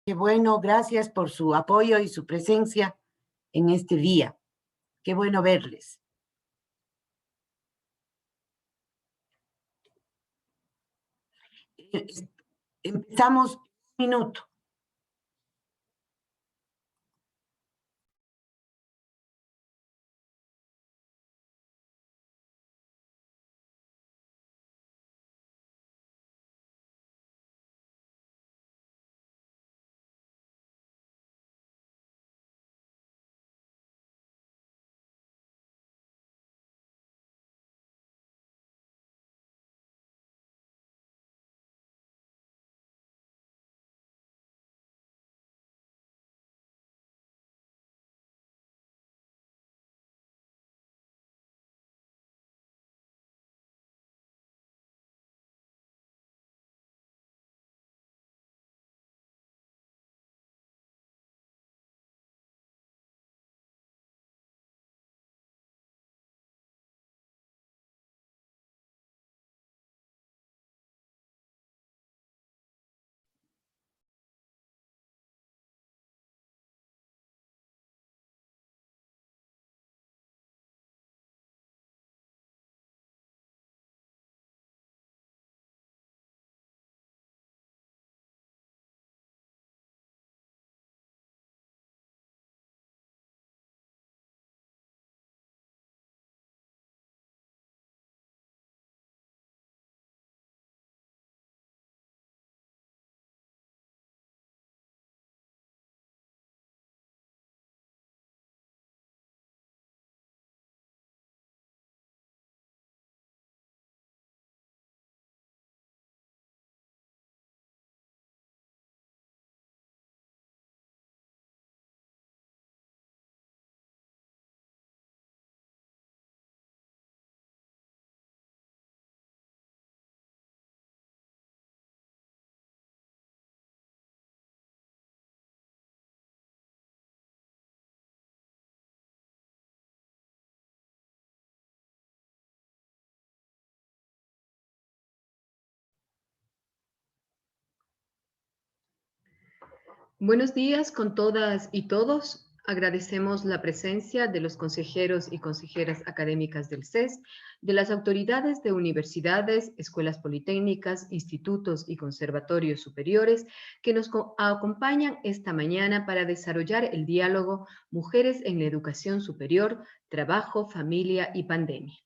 Qué bueno, gracias por su apoyo y su presencia en este día. Qué bueno verles. Empezamos un minuto. Buenos días con todas y todos. Agradecemos la presencia de los consejeros y consejeras académicas del CES, de las autoridades de universidades, escuelas politécnicas, institutos y conservatorios superiores que nos acompañan esta mañana para desarrollar el diálogo Mujeres en la Educación Superior, Trabajo, Familia y Pandemia.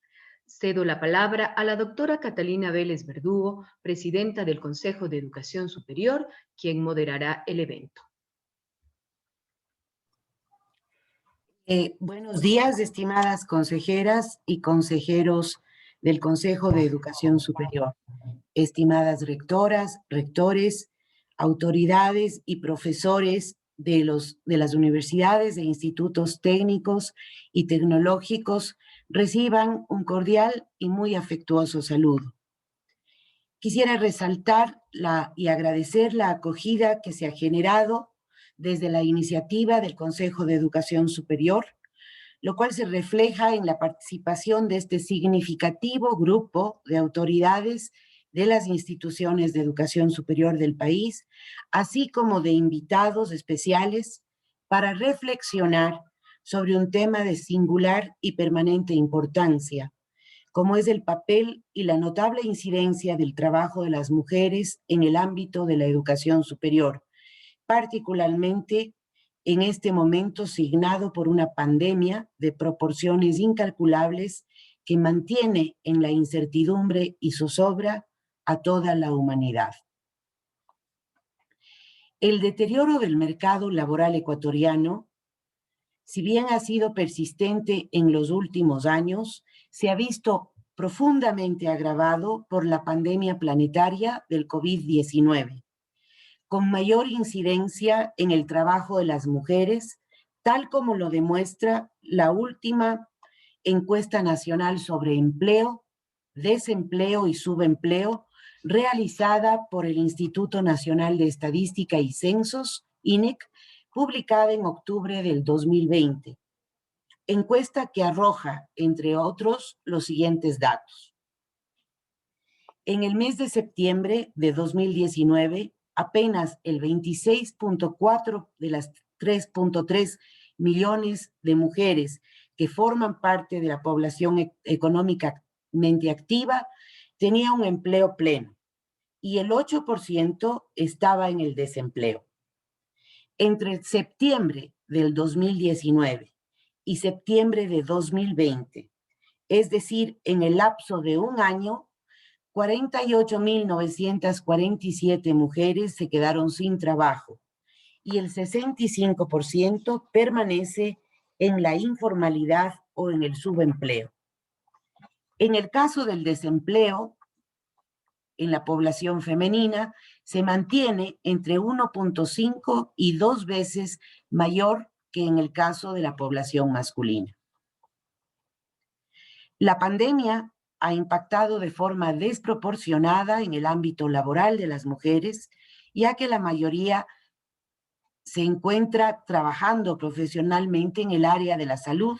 Cedo la palabra a la doctora Catalina Vélez Verdugo, presidenta del Consejo de Educación Superior, quien moderará el evento. Buenos días, estimadas consejeras y consejeros del Consejo de Educación Superior, estimadas rectoras, rectores, autoridades y profesores de las universidades e institutos técnicos y tecnológicos, reciban un cordial y muy afectuoso saludo. Quisiera resaltar y agradecer la acogida que se ha generado desde la iniciativa del Consejo de Educación Superior, lo cual se refleja en la participación de este significativo grupo de autoridades de las instituciones de educación superior del país, así como de invitados especiales para reflexionar sobre un tema de singular y permanente importancia, como es el papel y la notable incidencia del trabajo de las mujeres en el ámbito de la educación superior, particularmente en este momento signado por una pandemia de proporciones incalculables que mantiene en la incertidumbre y zozobra a toda la humanidad. El deterioro del mercado laboral ecuatoriano, si bien ha sido persistente en los últimos años, se ha visto profundamente agravado por la pandemia planetaria del COVID-19, con mayor incidencia en el trabajo de las mujeres, tal como lo demuestra la última encuesta nacional sobre empleo, desempleo y subempleo, realizada por el Instituto Nacional de Estadística y Censos, INEC, publicada en octubre del 2020. Encuesta que arroja, entre otros, los siguientes datos. En el mes de septiembre de 2019, apenas el 26.4 de las 3.3 millones de mujeres que forman parte de la población económicamente activa tenía un empleo pleno y el 8% estaba en el desempleo. Entre septiembre del 2019 y septiembre de 2020, es decir, en el lapso de un año, 48.947 mujeres se quedaron sin trabajo y el 65% permanece en la informalidad o en el subempleo. En el caso del desempleo, en la población femenina, se mantiene entre 1.5 y 2 veces mayor que en el caso de la población masculina. La pandemia ha impactado de forma desproporcionada en el ámbito laboral de las mujeres, ya que la mayoría se encuentra trabajando profesionalmente en el área de la salud,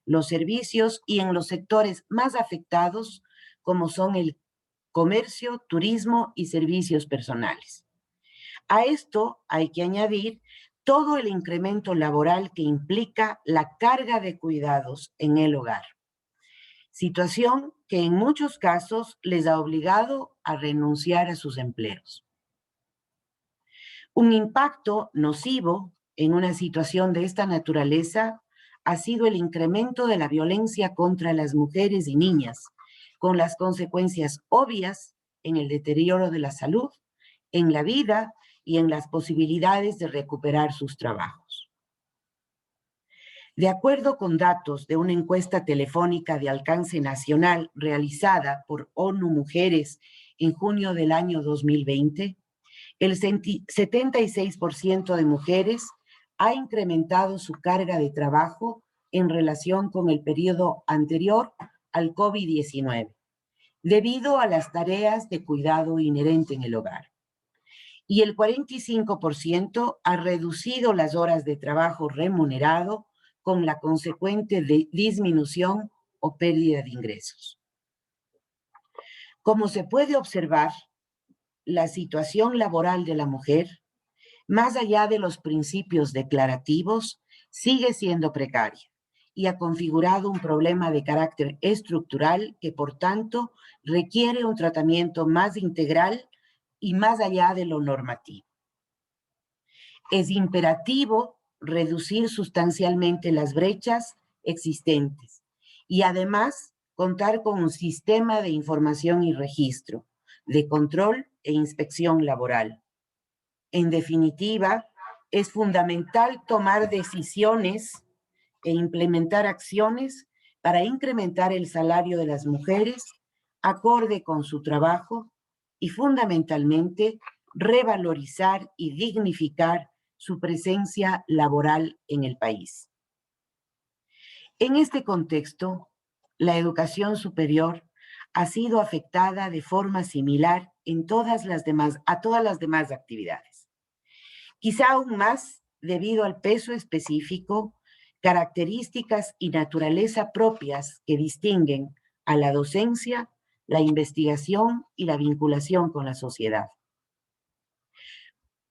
los servicios y en los sectores más afectados, como son el comercio, turismo y servicios personales. A esto hay que añadir todo el incremento laboral que implica la carga de cuidados en el hogar, situación que en muchos casos les ha obligado a renunciar a sus empleos. Un impacto nocivo en una situación de esta naturaleza ha sido el incremento de la violencia contra las mujeres y niñas, con las consecuencias obvias en el deterioro de la salud, en la vida y en las posibilidades de recuperar sus trabajos. De acuerdo con datos de una encuesta telefónica de alcance nacional realizada por ONU Mujeres en junio del año 2020, el 76% de mujeres ha incrementado su carga de trabajo en relación con el periodo anterior al COVID-19, debido a las tareas de cuidado inherente en el hogar. Y el 45% ha reducido las horas de trabajo remunerado con la consecuente disminución o pérdida de ingresos. Como se puede observar, la situación laboral de la mujer, más allá de los principios declarativos, sigue siendo precaria y ha configurado un problema de carácter estructural que, por tanto, requiere un tratamiento más integral y más allá de lo normativo. Es imperativo reducir sustancialmente las brechas existentes y además contar con un sistema de información y registro, de control e inspección laboral. En definitiva, es fundamental tomar decisiones e implementar acciones para incrementar el salario de las mujeres acorde con su trabajo y fundamentalmente revalorizar y dignificar su presencia laboral en el país. En este contexto, la educación superior ha sido afectada de forma similar a todas las demás actividades. Quizá aún más debido al peso específico, características y naturaleza propias que distinguen a la docencia, la investigación y la vinculación con la sociedad.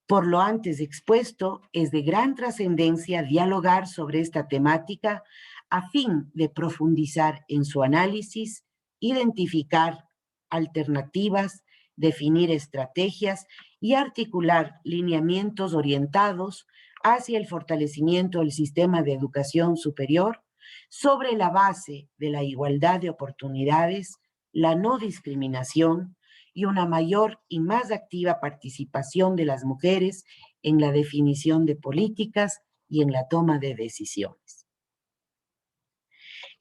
Por lo antes expuesto, es de gran trascendencia dialogar sobre esta temática a fin de profundizar en su análisis, identificar alternativas, definir estrategias y articular lineamientos orientados hacia el fortalecimiento del sistema de educación superior sobre la base de la igualdad de oportunidades, la no discriminación y una mayor y más activa participación de las mujeres en la definición de políticas y en la toma de decisiones.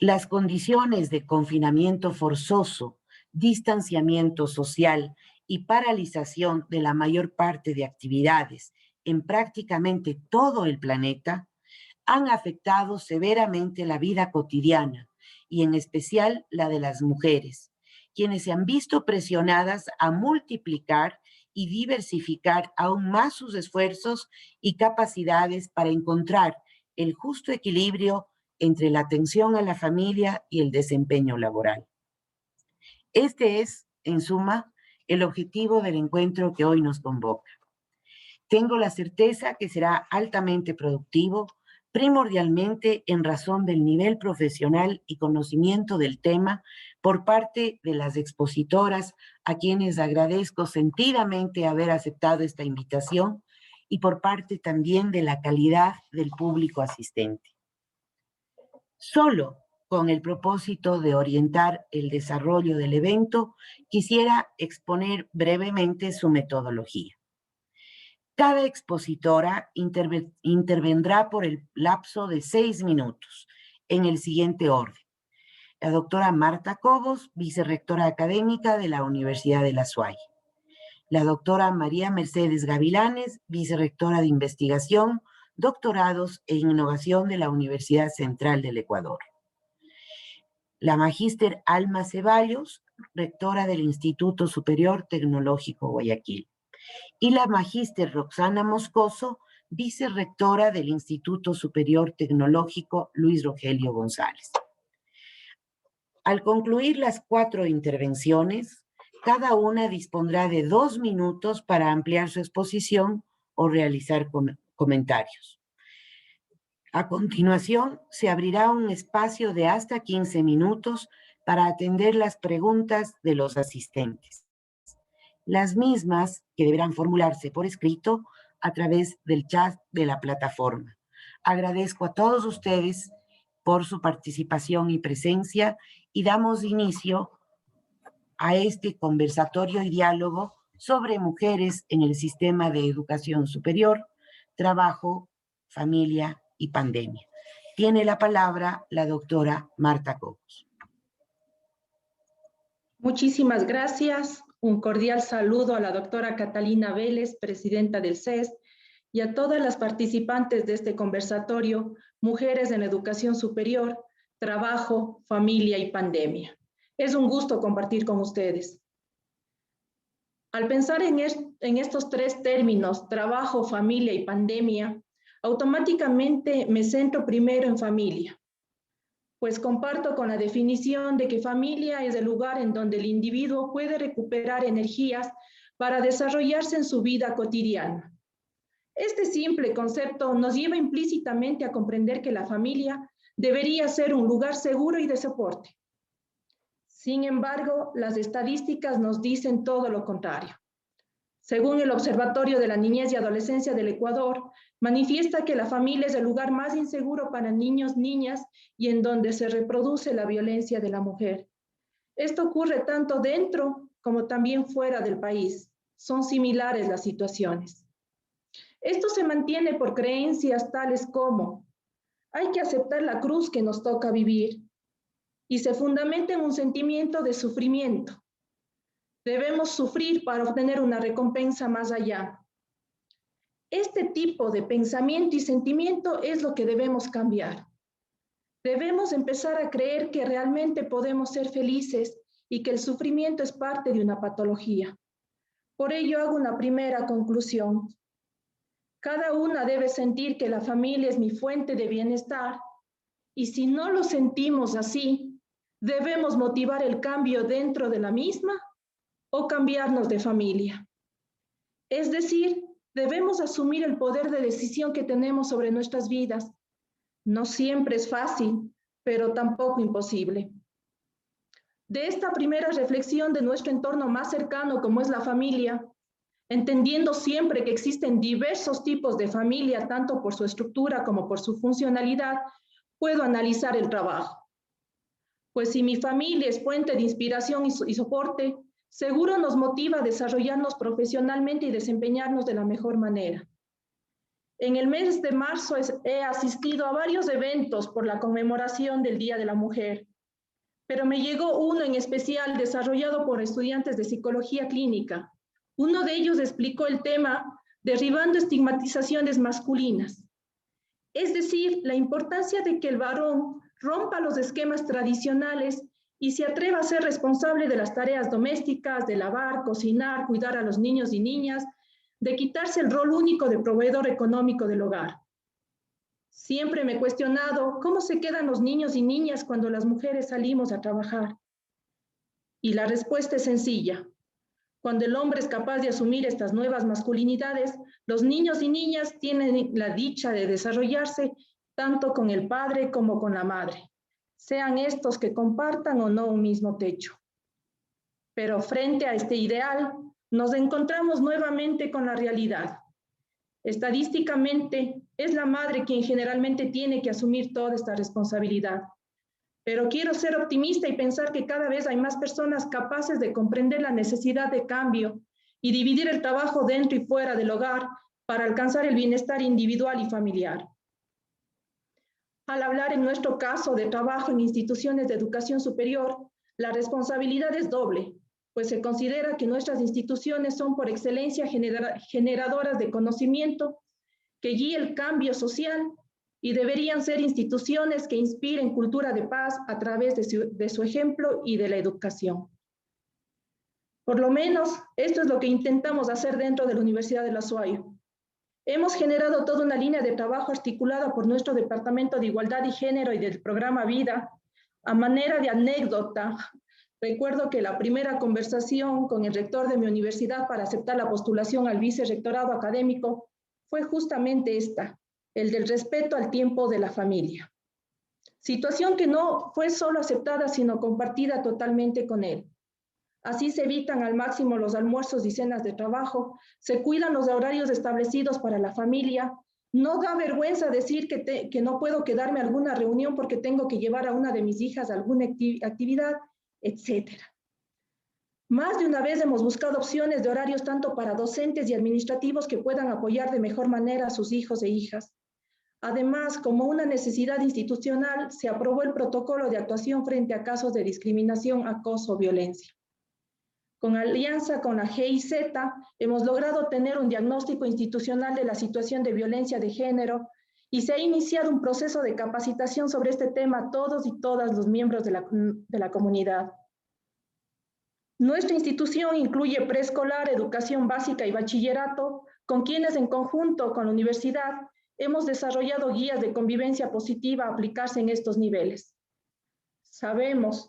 Las condiciones de confinamiento forzoso, distanciamiento social y paralización de la mayor parte de actividades en prácticamente todo el planeta han afectado severamente la vida cotidiana y en especial la de las mujeres, quienes se han visto presionadas a multiplicar y diversificar aún más sus esfuerzos y capacidades para encontrar el justo equilibrio entre la atención a la familia y el desempeño laboral. Este es, en suma, el objetivo del encuentro que hoy nos convoca. Tengo la certeza que será altamente productivo, primordialmente en razón del nivel profesional y conocimiento del tema por parte de las expositoras, a quienes agradezco sentidamente haber aceptado esta invitación, y por parte también de la calidad del público asistente. Solo con el propósito de orientar el desarrollo del evento, quisiera exponer brevemente su metodología. Cada expositora intervendrá por el lapso de 6 minutos, en el siguiente orden. La doctora Marta Cobos, vicerrectora académica de la Universidad de La Suay. La doctora María Mercedes Gavilanes, vicerrectora de investigación, doctorados e innovación de la Universidad Central del Ecuador. La magíster Alma Ceballos, rectora del Instituto Superior Tecnológico Guayaquil. Y la magíster Roxana Moscoso, vicerrectora del Instituto Superior Tecnológico Luis Rogelio González. Al concluir las 4 intervenciones, cada una dispondrá de 2 minutos para ampliar su exposición o realizar comentarios. A continuación, se abrirá un espacio de hasta 15 minutos para atender las preguntas de los asistentes. Las mismas que deberán formularse por escrito a través del chat de la plataforma. Agradezco a todos ustedes por su participación y presencia y damos inicio a este conversatorio y diálogo sobre mujeres en el sistema de educación superior, trabajo, familia y pandemia. Tiene la palabra la doctora Marta Cobos. Muchísimas gracias. Un cordial saludo a la doctora Catalina Vélez, presidenta del CES, y a todas las participantes de este conversatorio, Mujeres en Educación Superior, Trabajo, Familia y Pandemia. Es un gusto compartir con ustedes. Al pensar en estos 3 términos, trabajo, familia y pandemia, automáticamente me centro primero en familia, pues comparto con la definición de que familia es el lugar en donde el individuo puede recuperar energías para desarrollarse en su vida cotidiana. Este simple concepto nos lleva implícitamente a comprender que la familia debería ser un lugar seguro y de soporte. Sin embargo, las estadísticas nos dicen todo lo contrario. Según el Observatorio de la Niñez y Adolescencia del Ecuador, manifiesta que la familia es el lugar más inseguro para niños, niñas y en donde se reproduce la violencia de la mujer. Esto ocurre tanto dentro como también fuera del país. Son similares las situaciones. Esto se mantiene por creencias tales como: hay que aceptar la cruz que nos toca vivir, y se fundamenta en un sentimiento de sufrimiento. Debemos sufrir para obtener una recompensa más allá. Este tipo de pensamiento y sentimiento es lo que debemos cambiar. Debemos empezar a creer que realmente podemos ser felices y que el sufrimiento es parte de una patología. Por ello hago una primera conclusión. Cada una debe sentir que la familia es mi fuente de bienestar, y si no lo sentimos así, debemos motivar el cambio dentro de la misma o cambiarnos de familia. Es decir, debemos asumir el poder de decisión que tenemos sobre nuestras vidas. No siempre es fácil, pero tampoco imposible. De esta primera reflexión de nuestro entorno más cercano, como es la familia, entendiendo siempre que existen diversos tipos de familia, tanto por su estructura como por su funcionalidad, puedo analizar el trabajo. Pues si mi familia es fuente de inspiración y soporte, seguro nos motiva a desarrollarnos profesionalmente y desempeñarnos de la mejor manera. En el mes de marzo he asistido a varios eventos por la conmemoración del Día de la Mujer, pero me llegó uno en especial desarrollado por estudiantes de psicología clínica. Uno de ellos explicó el tema derribando estigmatizaciones masculinas, es decir, la importancia de que el varón rompa los esquemas tradicionales y se atreva a ser responsable de las tareas domésticas, de lavar, cocinar, cuidar a los niños y niñas, de quitarse el rol único de proveedor económico del hogar. Siempre me he cuestionado cómo se quedan los niños y niñas cuando las mujeres salimos a trabajar. Y la respuesta es sencilla. Cuando el hombre es capaz de asumir estas nuevas masculinidades, los niños y niñas tienen la dicha de desarrollarse tanto con el padre como con la madre, sean estos que compartan o no un mismo techo. Pero frente a este ideal, nos encontramos nuevamente con la realidad. Estadísticamente, es la madre quien generalmente tiene que asumir toda esta responsabilidad. Pero quiero ser optimista y pensar que cada vez hay más personas capaces de comprender la necesidad de cambio y dividir el trabajo dentro y fuera del hogar para alcanzar el bienestar individual y familiar. Al hablar en nuestro caso de trabajo en instituciones de educación superior, la responsabilidad es doble, pues se considera que nuestras instituciones son por excelencia generadoras de conocimiento que guíe el cambio social y deberían ser instituciones que inspiren cultura de paz a través de su ejemplo y de la educación. Por lo menos, esto es lo que intentamos hacer dentro de la Universidad de La Suayo. Hemos generado toda una línea de trabajo articulada por nuestro Departamento de Igualdad y Género y del programa Vida. A manera de anécdota, recuerdo que la primera conversación con el rector de mi universidad para aceptar la postulación al vicerrectorado académico fue justamente esta, el del respeto al tiempo de la familia. Situación que no fue solo aceptada, sino compartida totalmente con él. Así se evitan al máximo los almuerzos y cenas de trabajo, se cuidan los horarios establecidos para la familia, no da vergüenza decir que no puedo quedarme a alguna reunión porque tengo que llevar a una de mis hijas a alguna actividad, etc. Más de una vez hemos buscado opciones de horarios tanto para docentes y administrativos que puedan apoyar de mejor manera a sus hijos e hijas. Además, como una necesidad institucional, se aprobó el protocolo de actuación frente a casos de discriminación, acoso o violencia. Con alianza con la GIZ, hemos logrado tener un diagnóstico institucional de la situación de violencia de género y se ha iniciado un proceso de capacitación sobre este tema a todos y todas los miembros de la comunidad. Nuestra institución incluye preescolar, educación básica y bachillerato, con quienes en conjunto con la universidad hemos desarrollado guías de convivencia positiva a aplicarse en estos niveles. Sabemos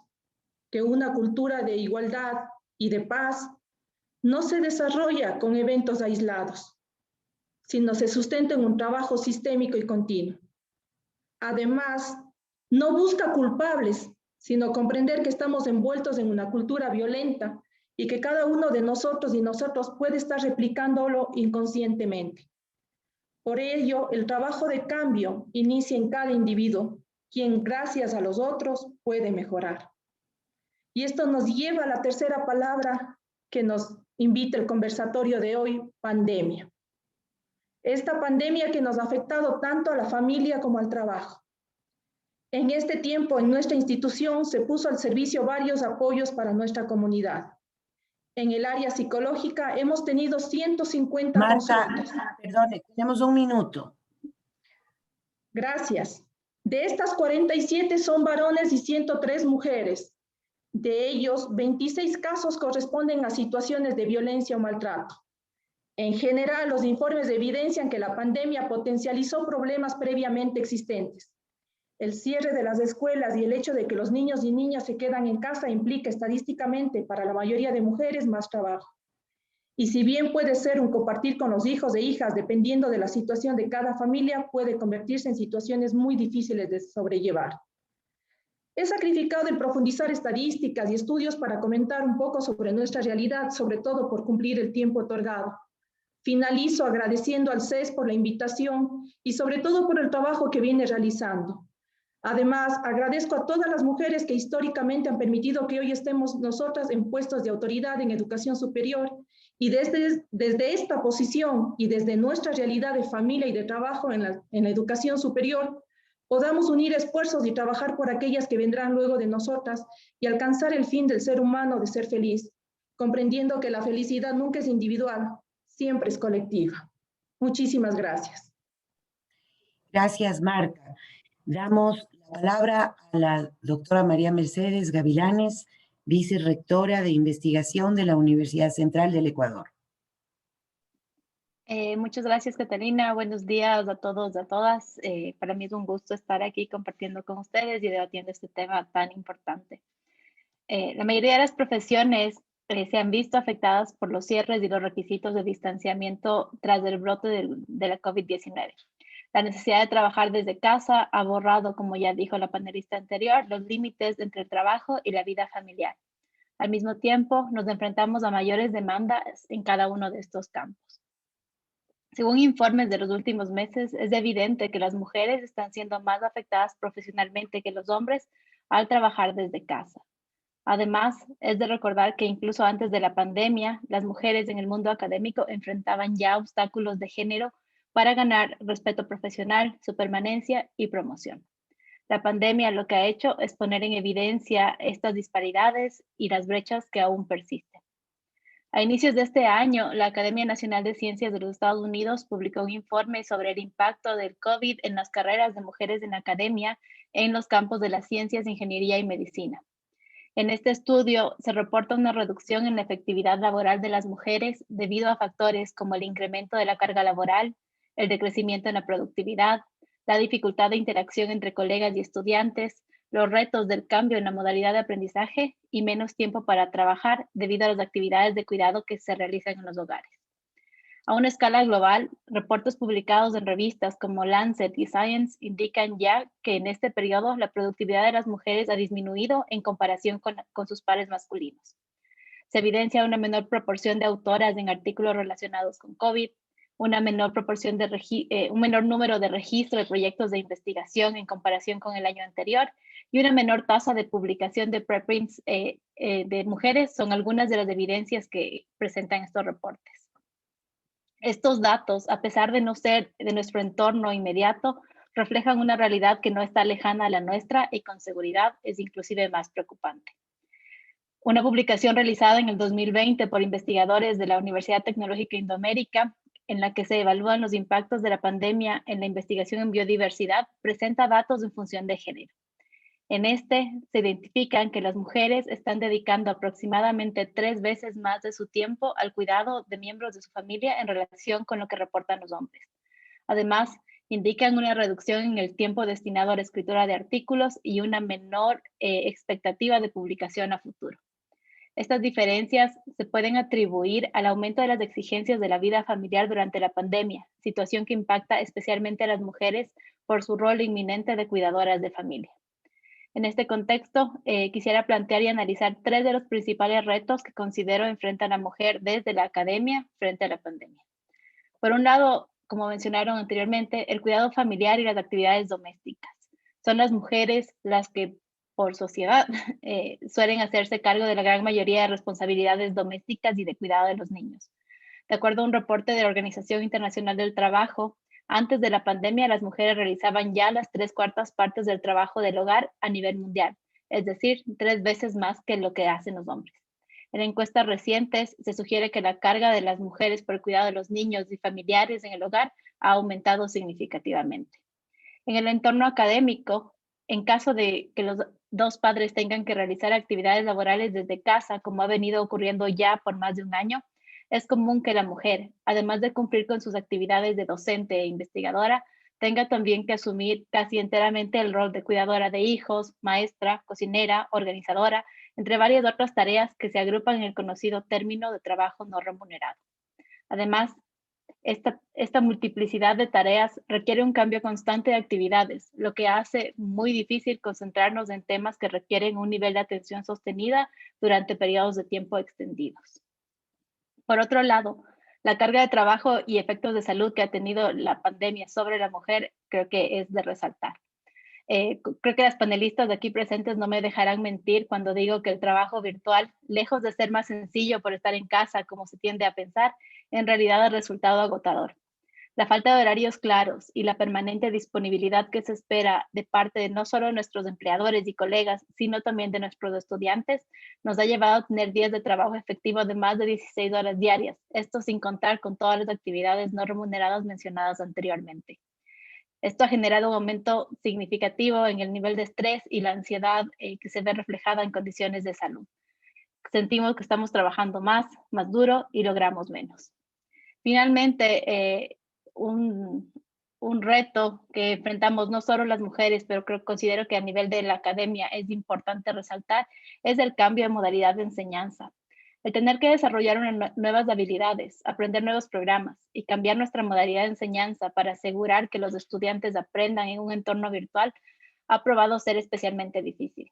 que una cultura de igualdad y de paz no se desarrolla con eventos aislados, sino se sustenta en un trabajo sistémico y continuo. Además, no busca culpables, sino comprender que estamos envueltos en una cultura violenta y que cada uno de nosotros y nosotros puede estar replicándolo inconscientemente. Por ello, el trabajo de cambio inicia en cada individuo, quien gracias a los otros puede mejorar. Y esto nos lleva a la tercera palabra que nos invita el conversatorio de hoy, pandemia. Esta pandemia que nos ha afectado tanto a la familia como al trabajo. En este tiempo, en nuestra institución se puso al servicio varios apoyos para nuestra comunidad. En el área psicológica hemos tenido 150 consultas. Perdone, tenemos un minuto. Gracias. De estas 47 son varones y 103 mujeres. De ellos, 26 casos corresponden a situaciones de violencia o maltrato. En general, los informes evidencian que la pandemia potencializó problemas previamente existentes. El cierre de las escuelas y el hecho de que los niños y niñas se quedan en casa implica estadísticamente para la mayoría de mujeres más trabajo. Y si bien puede ser un compartir con los hijos e hijas, dependiendo de la situación de cada familia, puede convertirse en situaciones muy difíciles de sobrellevar. He sacrificado en profundizar estadísticas y estudios para comentar un poco sobre nuestra realidad, sobre todo por cumplir el tiempo otorgado. Finalizo agradeciendo al CES por la invitación y sobre todo por el trabajo que viene realizando. Además, agradezco a todas las mujeres que históricamente han permitido que hoy estemos nosotras en puestos de autoridad en educación superior y desde esta posición y desde nuestra realidad de familia y de trabajo en la educación superior, podamos unir esfuerzos y trabajar por aquellas que vendrán luego de nosotras y alcanzar el fin del ser humano de ser feliz, comprendiendo que la felicidad nunca es individual, siempre es colectiva. Muchísimas gracias. Gracias, Marta. Damos la palabra a la doctora María Mercedes Gavilanes, vicerrectora de investigación de la Universidad Central del Ecuador. Muchas gracias, Catalina. Buenos días a todos, a todas. Para mí es un gusto estar aquí compartiendo con ustedes y debatiendo este tema tan importante. La mayoría de las profesiones se han visto afectadas por los cierres y los requisitos de distanciamiento tras el brote de la COVID-19. La necesidad de trabajar desde casa ha borrado, como ya dijo la panelista anterior, los límites entre el trabajo y la vida familiar. Al mismo tiempo, nos enfrentamos a mayores demandas en cada uno de estos campos. Según informes de los últimos meses, es evidente que las mujeres están siendo más afectadas profesionalmente que los hombres al trabajar desde casa. Además, es de recordar que incluso antes de la pandemia, las mujeres en el mundo académico enfrentaban ya obstáculos de género para ganar respeto profesional, su permanencia y promoción. La pandemia lo que ha hecho es poner en evidencia estas disparidades y las brechas que aún persisten. A inicios de este año, la Academia Nacional de Ciencias de los Estados Unidos publicó un informe sobre el impacto del COVID en las carreras de mujeres en la academia en los campos de las ciencias, ingeniería y medicina. En este estudio se reporta una reducción en la efectividad laboral de las mujeres debido a factores como el incremento de la carga laboral, el decrecimiento en la productividad, la dificultad de interacción entre colegas y estudiantes, los retos del cambio en la modalidad de aprendizaje y menos tiempo para trabajar debido a las actividades de cuidado que se realizan en los hogares. A una escala global, reportes publicados en revistas como Lancet y Science indican ya que en este periodo la productividad de las mujeres ha disminuido en comparación con sus pares masculinos. Se evidencia una menor proporción de autoras en artículos relacionados con COVID, una menor proporción un menor número de registro de proyectos de investigación en comparación con el año anterior y una menor tasa de publicación de preprints de mujeres son algunas de las evidencias que presentan estos reportes. Estos datos, a pesar de no ser de nuestro entorno inmediato, reflejan una realidad que no está lejana a la nuestra y con seguridad es inclusive más preocupante. Una publicación realizada en el 2020 por investigadores de la Universidad Tecnológica Indoamérica, en la que se evalúan los impactos de la pandemia en la investigación en biodiversidad, presenta datos en función de género. En este se identifican que las mujeres están dedicando aproximadamente 3 veces más de su tiempo al cuidado de miembros de su familia en relación con lo que reportan los hombres. Además, indican una reducción en el tiempo destinado a la escritura de artículos y una menor expectativa de publicación a futuro. Estas diferencias se pueden atribuir al aumento de las exigencias de la vida familiar durante la pandemia, situación que impacta especialmente a las mujeres por su rol inminente de cuidadoras de familia. En este contexto, quisiera plantear y analizar 3 de los principales retos que considero enfrenta la mujer desde la academia frente a la pandemia. Por un lado, como mencionaron anteriormente, el cuidado familiar y las actividades domésticas. Son las mujeres las que por sociedad suelen hacerse cargo de la gran mayoría de responsabilidades domésticas y de cuidado de los niños. De acuerdo a un reporte de la Organización Internacional del Trabajo, antes de la pandemia, las mujeres realizaban ya las 3/4 partes del trabajo del hogar a nivel mundial, es decir, 3 veces más que lo que hacen los hombres. En encuestas recientes se sugiere que la carga de las mujeres por el cuidado de los niños y familiares en el hogar ha aumentado significativamente. En el entorno académico, en caso de que los 2 padres tengan que realizar actividades laborales desde casa, como ha venido ocurriendo ya por más de un año, es común que la mujer, además de cumplir con sus actividades de docente e investigadora, tenga también que asumir casi enteramente el rol de cuidadora de hijos, maestra, cocinera, organizadora, entre varias otras tareas que se agrupan en el conocido término de trabajo no remunerado. Además, esta multiplicidad de tareas requiere un cambio constante de actividades, lo que hace muy difícil concentrarnos en temas que requieren un nivel de atención sostenida durante periodos de tiempo extendidos. Por otro lado, la carga de trabajo y efectos de salud que ha tenido la pandemia sobre la mujer creo que es de resaltar. Creo que las panelistas de aquí presentes no me dejarán mentir cuando digo que el trabajo virtual, lejos de ser más sencillo por estar en casa como se tiende a pensar, en realidad ha resultado agotador. La falta de horarios claros y la permanente disponibilidad que se espera de parte de no solo nuestros empleadores y colegas, sino también de nuestros estudiantes, nos ha llevado a tener días de trabajo efectivo de más de 16 horas diarias, esto sin contar con todas las actividades no remuneradas mencionadas anteriormente. Esto ha generado un aumento significativo en el nivel de estrés y la ansiedad que se ve reflejada en condiciones de salud. Sentimos que estamos trabajando más duro y logramos menos. Finalmente, un reto que enfrentamos no solo las mujeres, pero considero que a nivel de la academia es importante resaltar, es el cambio de modalidad de enseñanza. El tener que desarrollar nuevas habilidades, aprender nuevos programas y cambiar nuestra modalidad de enseñanza para asegurar que los estudiantes aprendan en un entorno virtual ha probado ser especialmente difícil.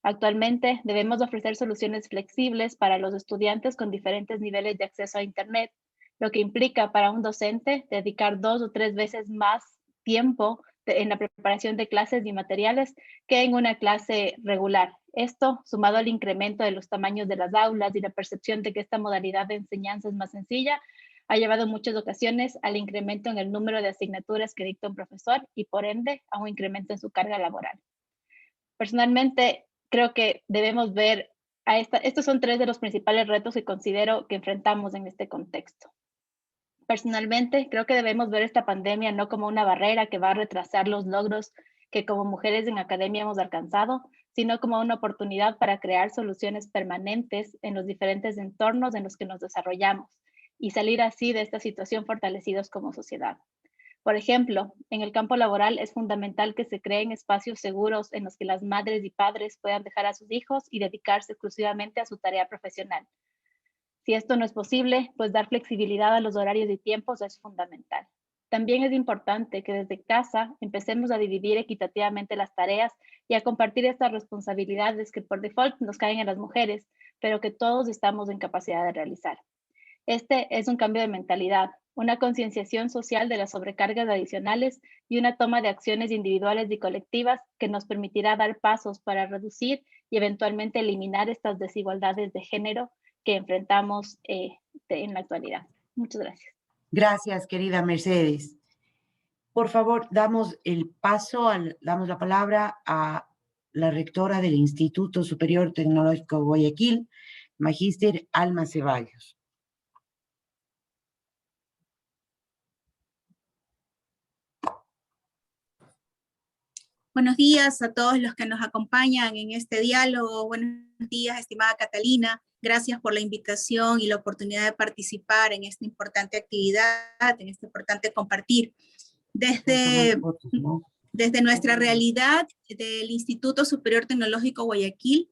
Actualmente debemos ofrecer soluciones flexibles para los estudiantes con diferentes niveles de acceso a Internet, lo que implica para un docente dedicar 2 o 3 veces más tiempo en la preparación de clases y materiales que en una clase regular. Esto, sumado al incremento de los tamaños de las aulas y la percepción de que esta modalidad de enseñanza es más sencilla, ha llevado en muchas ocasiones al incremento en el número de asignaturas que dicta un profesor y, por ende, a un incremento en su carga laboral. Personalmente, creo que debemos ver estos son 3 de los principales retos que considero que enfrentamos en este contexto. Personalmente, creo que debemos ver esta pandemia no como una barrera que va a retrasar los logros que como mujeres en academia hemos alcanzado, sino como una oportunidad para crear soluciones permanentes en los diferentes entornos en los que nos desarrollamos y salir así de esta situación fortalecidos como sociedad. Por ejemplo, en el campo laboral es fundamental que se creen espacios seguros en los que las madres y padres puedan dejar a sus hijos y dedicarse exclusivamente a su tarea profesional. Si esto no es posible, pues dar flexibilidad a los horarios y tiempos es fundamental. También es importante que desde casa empecemos a dividir equitativamente las tareas y a compartir estas responsabilidades que por default nos caen a las mujeres, pero que todos estamos en capacidad de realizar. Este es un cambio de mentalidad, una concienciación social de las sobrecargas adicionales y una toma de acciones individuales y colectivas que nos permitirá dar pasos para reducir y eventualmente eliminar estas desigualdades de género que enfrentamos en la actualidad. Muchas gracias. Gracias, querida Mercedes. Por favor, damos la palabra a la rectora del Instituto Superior Tecnológico Guayaquil, Magíster Alma Ceballos. Buenos días a todos los que nos acompañan en este diálogo. Buenos días, estimada Catalina. Gracias por la invitación y la oportunidad de participar en esta importante actividad, en este importante compartir. Desde nuestra realidad del Instituto Superior Tecnológico Guayaquil,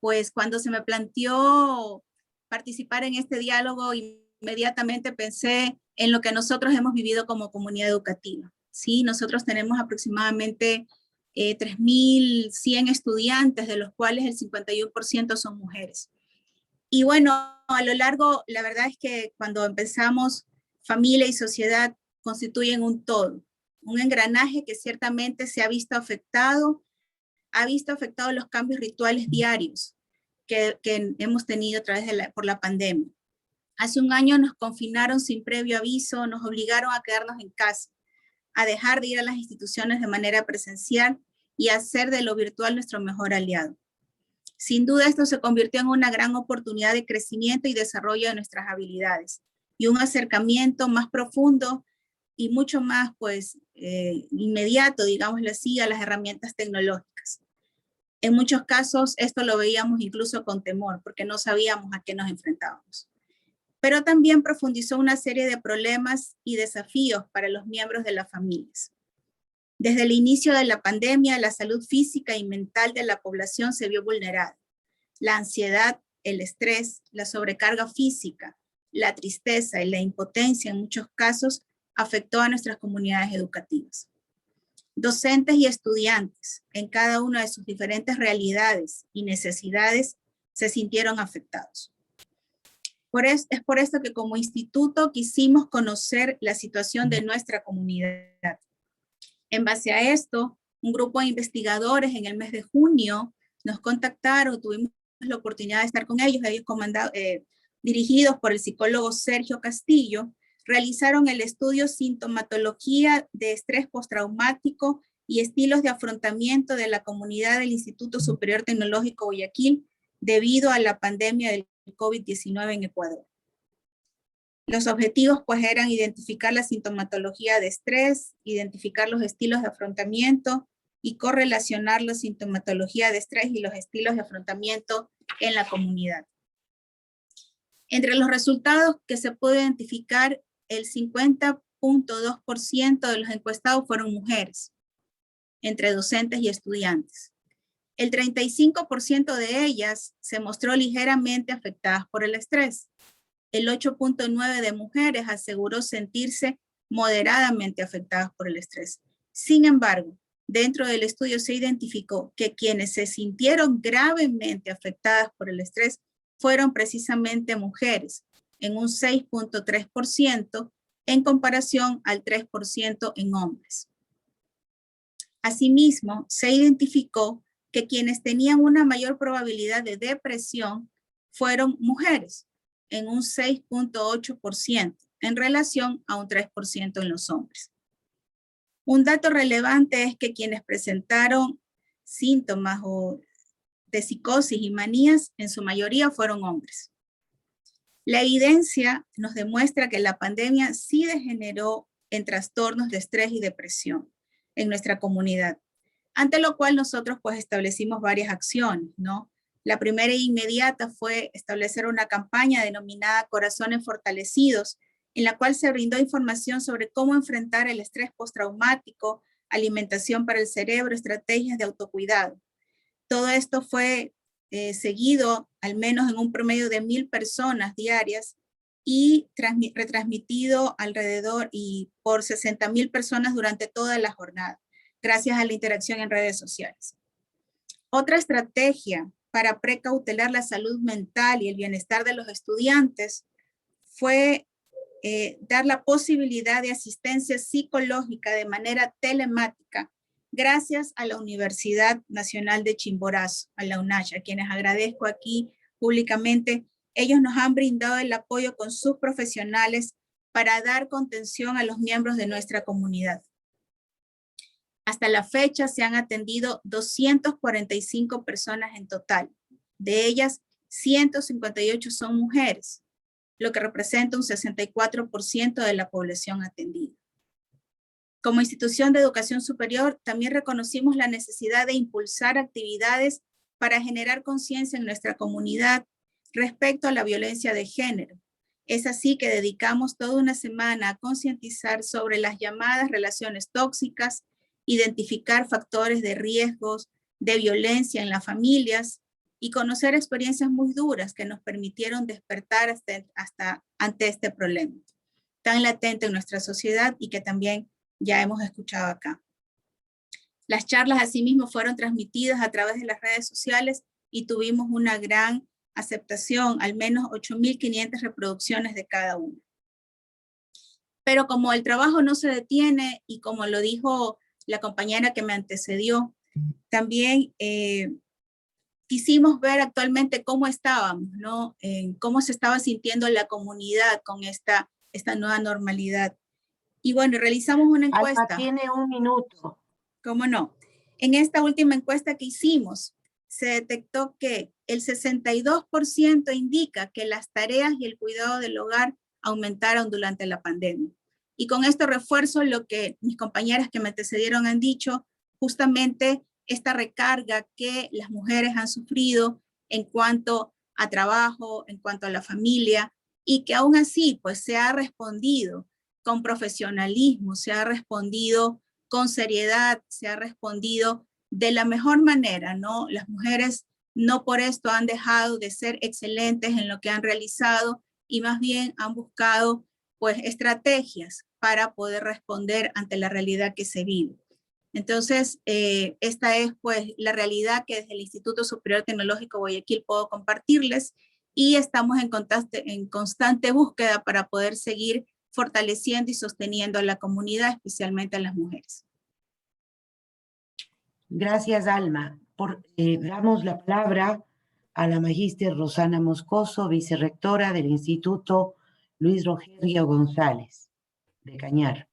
pues cuando se me planteó participar en este diálogo, inmediatamente pensé en lo que nosotros hemos vivido como comunidad educativa. Sí, nosotros tenemos aproximadamente 3.100 estudiantes, de los cuales el 51% son mujeres. Y bueno, a lo largo, la verdad es que cuando empezamos, familia y sociedad constituyen un todo, un engranaje que ciertamente se ha visto afectado los cambios rituales diarios que hemos tenido a través por la pandemia. Hace un año nos confinaron sin previo aviso, nos obligaron a quedarnos en casa, a dejar de ir a las instituciones de manera presencial y hacer de lo virtual nuestro mejor aliado. Sin duda esto se convirtió en una gran oportunidad de crecimiento y desarrollo de nuestras habilidades y un acercamiento más profundo y mucho más inmediato, digámoslo así, a las herramientas tecnológicas. En muchos casos esto lo veíamos incluso con temor porque no sabíamos a qué nos enfrentábamos. Pero también profundizó una serie de problemas y desafíos para los miembros de las familias. Desde el inicio de la pandemia, la salud física y mental de la población se vio vulnerada. La ansiedad, el estrés, la sobrecarga física, la tristeza y la impotencia en muchos casos afectó a nuestras comunidades educativas. Docentes y estudiantes, en cada una de sus diferentes realidades y necesidades, se sintieron afectados. Es por esto que como instituto quisimos conocer la situación de nuestra comunidad. En base a esto, un grupo de investigadores en el mes de junio nos contactaron, tuvimos la oportunidad de estar con ellos dirigidos por el psicólogo Sergio Castillo, realizaron el estudio Sintomatología de Estrés Postraumático y Estilos de Afrontamiento de la Comunidad del Instituto Superior Tecnológico Guayaquil debido a la pandemia del COVID-19 en Ecuador. Los objetivos pues eran identificar la sintomatología de estrés, identificar los estilos de afrontamiento y correlacionar la sintomatología de estrés y los estilos de afrontamiento en la comunidad. Entre los resultados que se puede identificar, el 50.2% de los encuestados fueron mujeres, entre docentes y estudiantes. El 35% de ellas se mostró ligeramente afectadas por el estrés. El 8.9% de mujeres aseguró sentirse moderadamente afectadas por el estrés. Sin embargo, dentro del estudio se identificó que quienes se sintieron gravemente afectadas por el estrés fueron precisamente mujeres, en un 6.3% en comparación al 3% en hombres. Asimismo, se identificó que quienes tenían una mayor probabilidad de depresión fueron mujeres, en un 6.8% en relación a un 3% en los hombres. Un dato relevante es que quienes presentaron síntomas de psicosis y manías, en su mayoría fueron hombres. La evidencia nos demuestra que la pandemia sí degeneró en trastornos de estrés y depresión en nuestra comunidad, ante lo cual nosotros pues establecimos varias acciones, ¿no? La primera e inmediata fue establecer una campaña denominada Corazones Fortalecidos, en la cual se brindó información sobre cómo enfrentar el estrés postraumático, alimentación para el cerebro, estrategias de autocuidado. Todo esto fue seguido al menos en un promedio de 1,000 personas diarias y retransmitido alrededor y por 60,000 personas durante toda la jornada, gracias a la interacción en redes sociales. Otra estrategia para precautelar la salud mental y el bienestar de los estudiantes fue dar la posibilidad de asistencia psicológica de manera telemática gracias a la Universidad Nacional de Chimborazo, a la UNACH, a quienes agradezco aquí públicamente. Ellos nos han brindado el apoyo con sus profesionales para dar contención a los miembros de nuestra comunidad. Hasta la fecha se han atendido 245 personas en total. De ellas, 158 son mujeres, lo que representa un 64% de la población atendida. Como institución de educación superior, también reconocimos la necesidad de impulsar actividades para generar conciencia en nuestra comunidad respecto a la violencia de género. Es así que dedicamos toda una semana a concientizar sobre las llamadas relaciones tóxicas, identificar factores de riesgos de violencia en las familias y conocer experiencias muy duras que nos permitieron despertar ante este problema tan latente en nuestra sociedad y que también ya hemos escuchado acá. Las charlas asimismo fueron transmitidas a través de las redes sociales y tuvimos una gran aceptación, al menos 8,500 reproducciones de cada una. Pero como el trabajo no se detiene y como lo dijo la compañera que me antecedió, también quisimos ver actualmente cómo estábamos, ¿no? Cómo se estaba sintiendo la comunidad con esta nueva normalidad. Y bueno, realizamos una encuesta. Alma, tiene 1 minuto. ¿Cómo no? En esta última encuesta que hicimos, se detectó que el 62% indica que las tareas y el cuidado del hogar aumentaron durante la pandemia. Y con esto refuerzo lo que mis compañeras que me antecedieron han dicho, justamente esta recarga que las mujeres han sufrido en cuanto a trabajo, en cuanto a la familia, y que aún así pues se ha respondido con profesionalismo, se ha respondido con seriedad, se ha respondido de la mejor manera, ¿no? Las mujeres no por esto han dejado de ser excelentes en lo que han realizado y más bien han buscado pues estrategias para poder responder ante la realidad que se vive. Entonces, esta es pues la realidad que desde el Instituto Superior Tecnológico Guayaquil puedo compartirles y estamos en constante búsqueda para poder seguir fortaleciendo y sosteniendo a la comunidad, especialmente a las mujeres. Gracias, Alma. Damos la palabra a la magíster Rosana Moscoso, vicerrectora del Instituto Luis Rogerio González, de Cañar.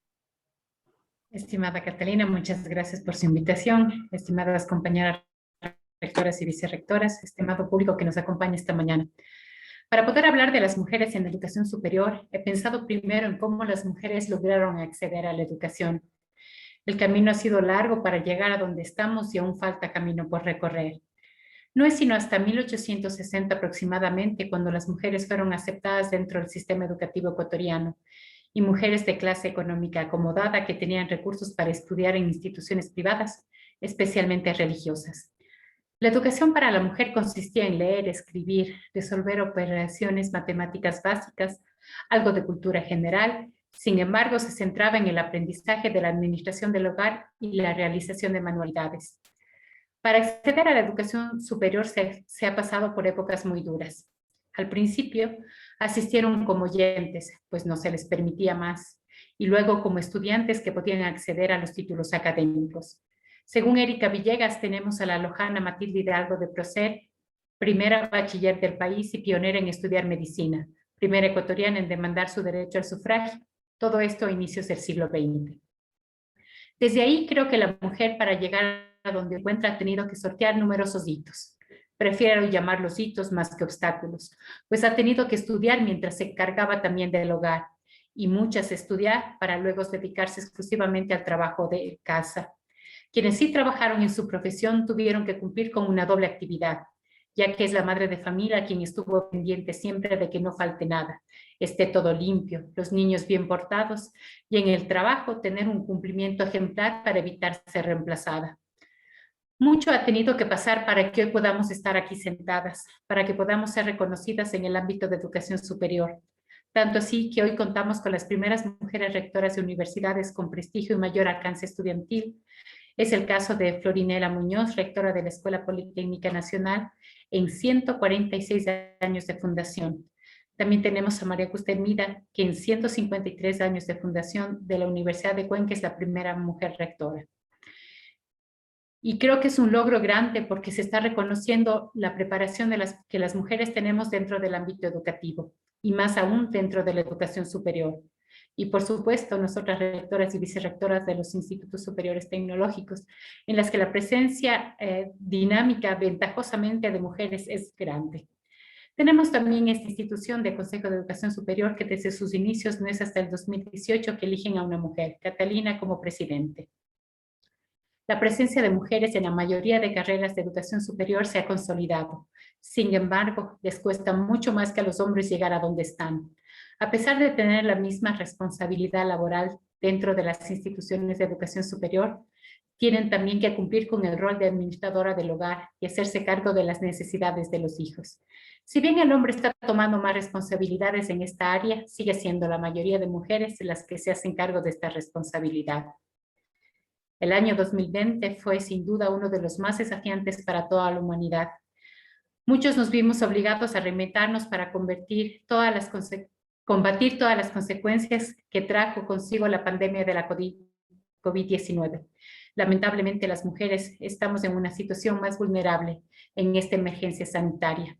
Estimada Catalina, muchas gracias por su invitación. Estimadas compañeras rectoras y vicerrectoras, estimado público que nos acompaña esta mañana. Para poder hablar de las mujeres en la educación superior, he pensado primero en cómo las mujeres lograron acceder a la educación. El camino ha sido largo para llegar a donde estamos y aún falta camino por recorrer. No es sino hasta 1860 aproximadamente cuando las mujeres fueron aceptadas dentro del sistema educativo ecuatoriano y mujeres de clase económica acomodada que tenían recursos para estudiar en instituciones privadas, especialmente religiosas. La educación para la mujer consistía en leer, escribir, resolver operaciones matemáticas básicas, algo de cultura general. Sin embargo, se centraba en el aprendizaje de la administración del hogar y la realización de manualidades. Para acceder a la educación superior se ha pasado por épocas muy duras. Al principio asistieron como oyentes, pues no se les permitía más, y luego como estudiantes que podían acceder a los títulos académicos. Según Erika Villegas, tenemos a la lojana Matilde Hidalgo de Procer, primera bachiller del país y pionera en estudiar medicina, primera ecuatoriana en demandar su derecho al sufragio, todo esto a inicios del siglo XX. Desde ahí creo que la mujer, para llegar a donde encuentra, ha tenido que sortear numerosos hitos. Prefiero llamarlos hitos más que obstáculos, pues ha tenido que estudiar mientras se encargaba también del hogar, y muchas estudiar para luego dedicarse exclusivamente al trabajo de casa. Quienes sí trabajaron en su profesión tuvieron que cumplir con una doble actividad, ya que es la madre de familia quien estuvo pendiente siempre de que no falte nada, esté todo limpio, los niños bien portados y en el trabajo tener un cumplimiento ejemplar para evitar ser reemplazada. Mucho ha tenido que pasar para que hoy podamos estar aquí sentadas, para que podamos ser reconocidas en el ámbito de educación superior. Tanto así que hoy contamos con las primeras mujeres rectoras de universidades con prestigio y mayor alcance estudiantil. Es el caso de Florinela Muñoz, rectora de la Escuela Politécnica Nacional, en 146 años de fundación. También tenemos a María Justa Hermida, que en 153 años de fundación de la Universidad de Cuenca es la primera mujer rectora. Y creo que es un logro grande porque se está reconociendo la preparación que las mujeres tenemos dentro del ámbito educativo y más aún dentro de la educación superior. Y por supuesto, nosotras rectoras y vicerrectoras de los institutos superiores tecnológicos, en las que la presencia dinámica ventajosamente de mujeres es grande. Tenemos también esta institución de Consejo de Educación Superior que desde sus inicios no es hasta el 2018 que eligen a una mujer, Catalina, como presidente. La presencia de mujeres en la mayoría de carreras de educación superior se ha consolidado. Sin embargo, les cuesta mucho más que a los hombres llegar a donde están. A pesar de tener la misma responsabilidad laboral dentro de las instituciones de educación superior, tienen también que cumplir con el rol de administradora del hogar y hacerse cargo de las necesidades de los hijos. Si bien el hombre está tomando más responsabilidades en esta área, sigue siendo la mayoría de mujeres las que se hacen cargo de esta responsabilidad. El año 2020 fue sin duda uno de los más desafiantes para toda la humanidad. Muchos nos vimos obligados a reinventarnos para combatir todas las consecuencias que trajo consigo la pandemia de la COVID-19. Lamentablemente, las mujeres estamos en una situación más vulnerable en esta emergencia sanitaria.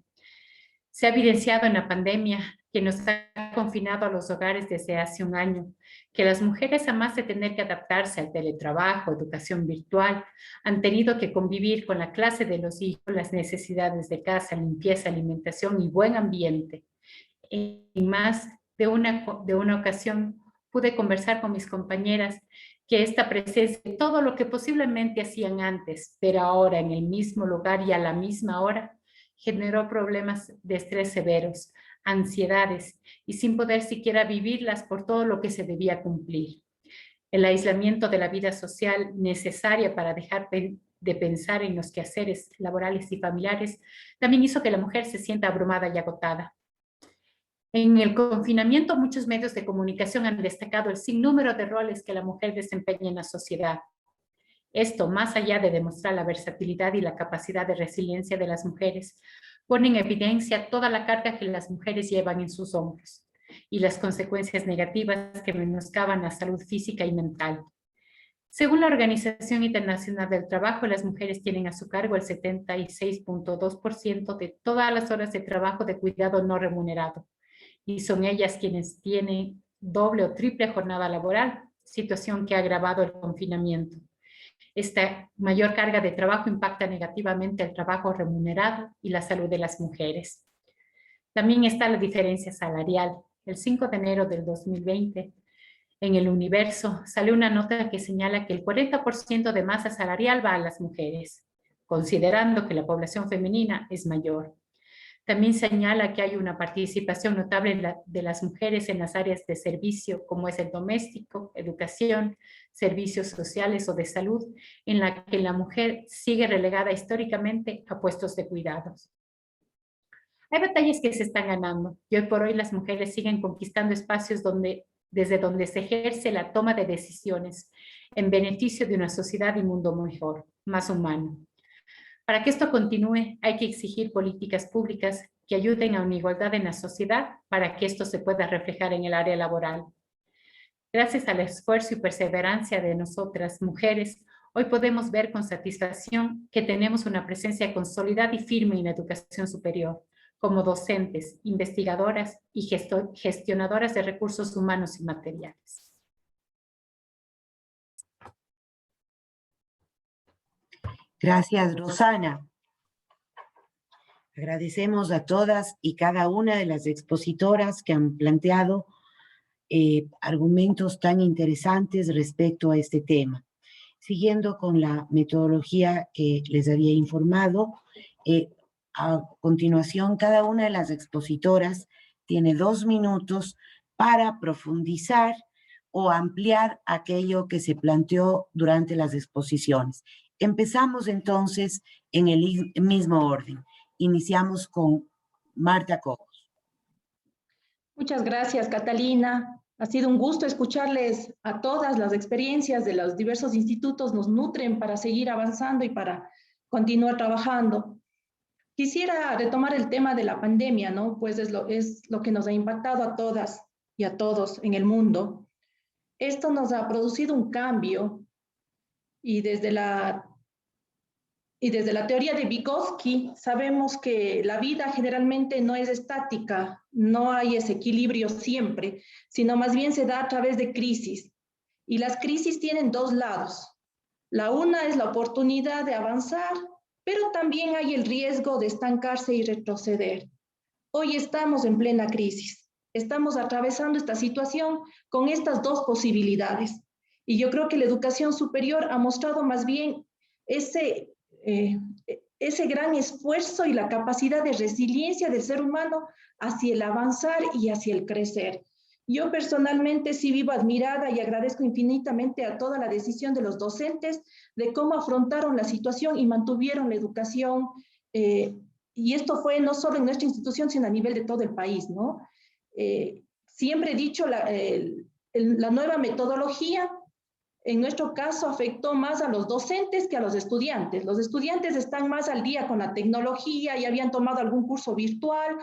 Se ha evidenciado en la pandemia que nos ha confinado a los hogares desde hace un año, que las mujeres, además de tener que adaptarse al teletrabajo, educación virtual, han tenido que convivir con la clase de los hijos, las necesidades de casa, limpieza, alimentación y buen ambiente. En más de una ocasión pude conversar con mis compañeras que esta presencia, todo lo que posiblemente hacían antes, pero ahora en el mismo lugar y a la misma hora, generó problemas de estrés severos, ansiedades y sin poder siquiera vivirlas por todo lo que se debía cumplir. El aislamiento de la vida social necesaria para dejar de pensar en los quehaceres laborales y familiares también hizo que la mujer se sienta abrumada y agotada. En el confinamiento, muchos medios de comunicación han destacado el sinnúmero de roles que la mujer desempeña en la sociedad. Esto, más allá de demostrar la versatilidad y la capacidad de resiliencia de las mujeres, pone en evidencia toda la carga que las mujeres llevan en sus hombros y las consecuencias negativas que menoscaban la salud física y mental. Según la Organización Internacional del Trabajo, las mujeres tienen a su cargo el 76.2% de todas las horas de trabajo de cuidado no remunerado, y son ellas quienes tienen doble o triple jornada laboral, situación que ha agravado el confinamiento. Esta mayor carga de trabajo impacta negativamente el trabajo remunerado y la salud de las mujeres. También está la diferencia salarial. El 5 de enero del 2020, en El Universo, salió una nota que señala que el 40% de masa salarial va a las mujeres, considerando que la población femenina es mayor. También señala que hay una participación notable de las mujeres en las áreas de servicio, como es el doméstico, educación, servicios sociales o de salud, en la que la mujer sigue relegada históricamente a puestos de cuidados. Hay batallas que se están ganando y hoy por hoy las mujeres siguen conquistando espacios desde donde se ejerce la toma de decisiones en beneficio de una sociedad y mundo mejor, más humano. Para que esto continúe, hay que exigir políticas públicas que ayuden a una igualdad en la sociedad para que esto se pueda reflejar en el área laboral. Gracias al esfuerzo y perseverancia de nosotras, mujeres, hoy podemos ver con satisfacción que tenemos una presencia consolidada y firme en la educación superior, como docentes, investigadoras y gestionadoras de recursos humanos y materiales. Gracias, Rosana. Agradecemos a todas y cada una de las expositoras que han planteado argumentos tan interesantes respecto a este tema. Siguiendo con la metodología que les había informado, a continuación cada una de las expositoras tiene 2 minutos para profundizar o ampliar aquello que se planteó durante las exposiciones. Empezamos entonces en el mismo orden. Iniciamos con Marta Cobos. Muchas gracias, Catalina. Ha sido un gusto escucharles a todas. Las experiencias de los diversos institutos nos nutren para seguir avanzando y para continuar trabajando. Quisiera retomar el tema de la pandemia, ¿no? Pues es lo que nos ha impactado a todas y a todos en el mundo. Esto nos ha producido un cambio y desde la teoría de Vygotsky sabemos que la vida generalmente no es estática, no hay ese equilibrio siempre, sino más bien se da a través de crisis. Y las crisis tienen 2 lados. La una es la oportunidad de avanzar, pero también hay el riesgo de estancarse y retroceder. Hoy estamos en plena crisis. Estamos atravesando esta situación con estas 2 posibilidades. Y yo creo que la educación superior ha mostrado más bien ese gran esfuerzo y la capacidad de resiliencia del ser humano hacia el avanzar y hacia el crecer. Yo personalmente sí vivo admirada y agradezco infinitamente a toda la decisión de los docentes de cómo afrontaron la situación y mantuvieron la educación. Y esto fue no solo en nuestra institución, sino a nivel de todo el país, ¿no? Siempre he dicho, la nueva metodología en nuestro caso afectó más a los docentes que a los estudiantes. Los estudiantes están más al día con la tecnología y habían tomado algún curso virtual,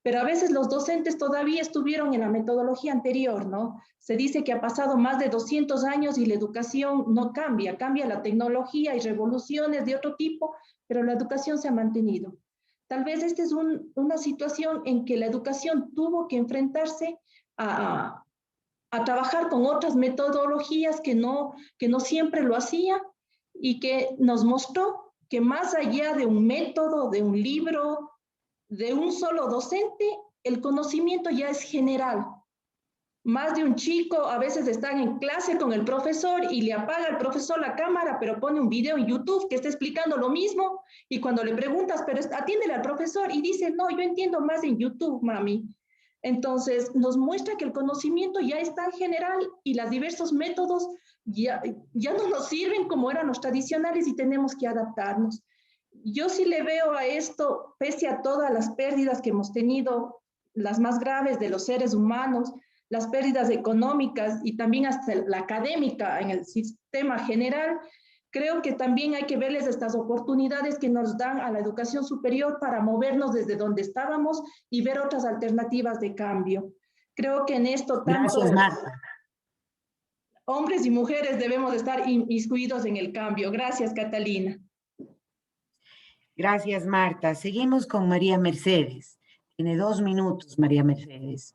pero a veces los docentes todavía estuvieron en la metodología anterior, ¿no? Se dice que ha pasado más de 200 años y la educación no cambia, cambia la tecnología y revoluciones de otro tipo, pero la educación se ha mantenido. Tal vez esta es una situación en que la educación tuvo que enfrentarse a trabajar con otras metodologías que no siempre lo hacía y que nos mostró que más allá de un método, de un libro, de un solo docente, el conocimiento ya es general. Más de un chico a veces están en clase con el profesor y le apaga el profesor la cámara, pero pone un video en YouTube que está explicando lo mismo y cuando le preguntas, pero atiéndele al profesor y dice, no, yo entiendo más en YouTube, mami. Entonces, nos muestra que el conocimiento ya es tan general y los diversos métodos ya no nos sirven como eran los tradicionales y tenemos que adaptarnos. Yo sí le veo a esto, pese a todas las pérdidas que hemos tenido, las más graves de los seres humanos, las pérdidas económicas y también hasta la académica en el sistema general, creo que también hay que verles estas oportunidades que nos dan a la educación superior para movernos desde donde estábamos y ver otras alternativas de cambio. Creo que en esto tanto hombres y mujeres debemos estar inmiscuidos en el cambio. Gracias, Catalina. Gracias, Marta. Seguimos con María Mercedes. Tiene 2 minutos, María Mercedes.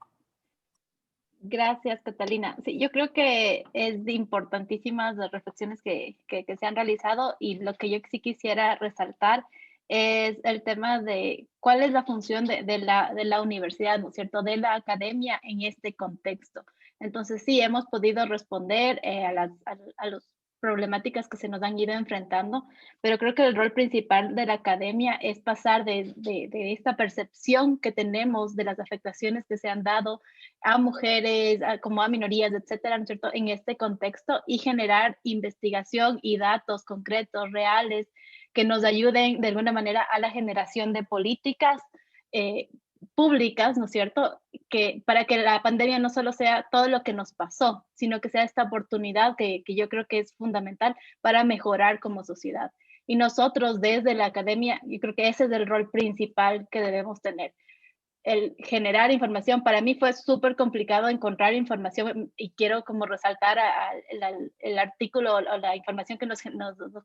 Gracias, Catalina. Sí, yo creo que es importantísimas las reflexiones que se han realizado y lo que yo sí quisiera resaltar es el tema de cuál es la función de la universidad, ¿no es cierto?, de la academia en este contexto. Entonces, sí, hemos podido responder a los problemáticas que se nos han ido enfrentando, pero creo que el rol principal de la academia es pasar de esta percepción que tenemos de las afectaciones que se han dado a mujeres, como a minorías, etcétera, ¿no es cierto?, en este contexto, y generar investigación y datos concretos, reales, que nos ayuden de alguna manera a la generación de políticas públicas, ¿no es cierto?, que para que la pandemia no solo sea todo lo que nos pasó, sino que sea esta oportunidad que yo creo que es fundamental para mejorar como sociedad. Y nosotros desde la academia, yo creo que ese es el rol principal que debemos tener. El generar información, para mí fue súper complicado encontrar información, y quiero como resaltar el artículo o la información que nos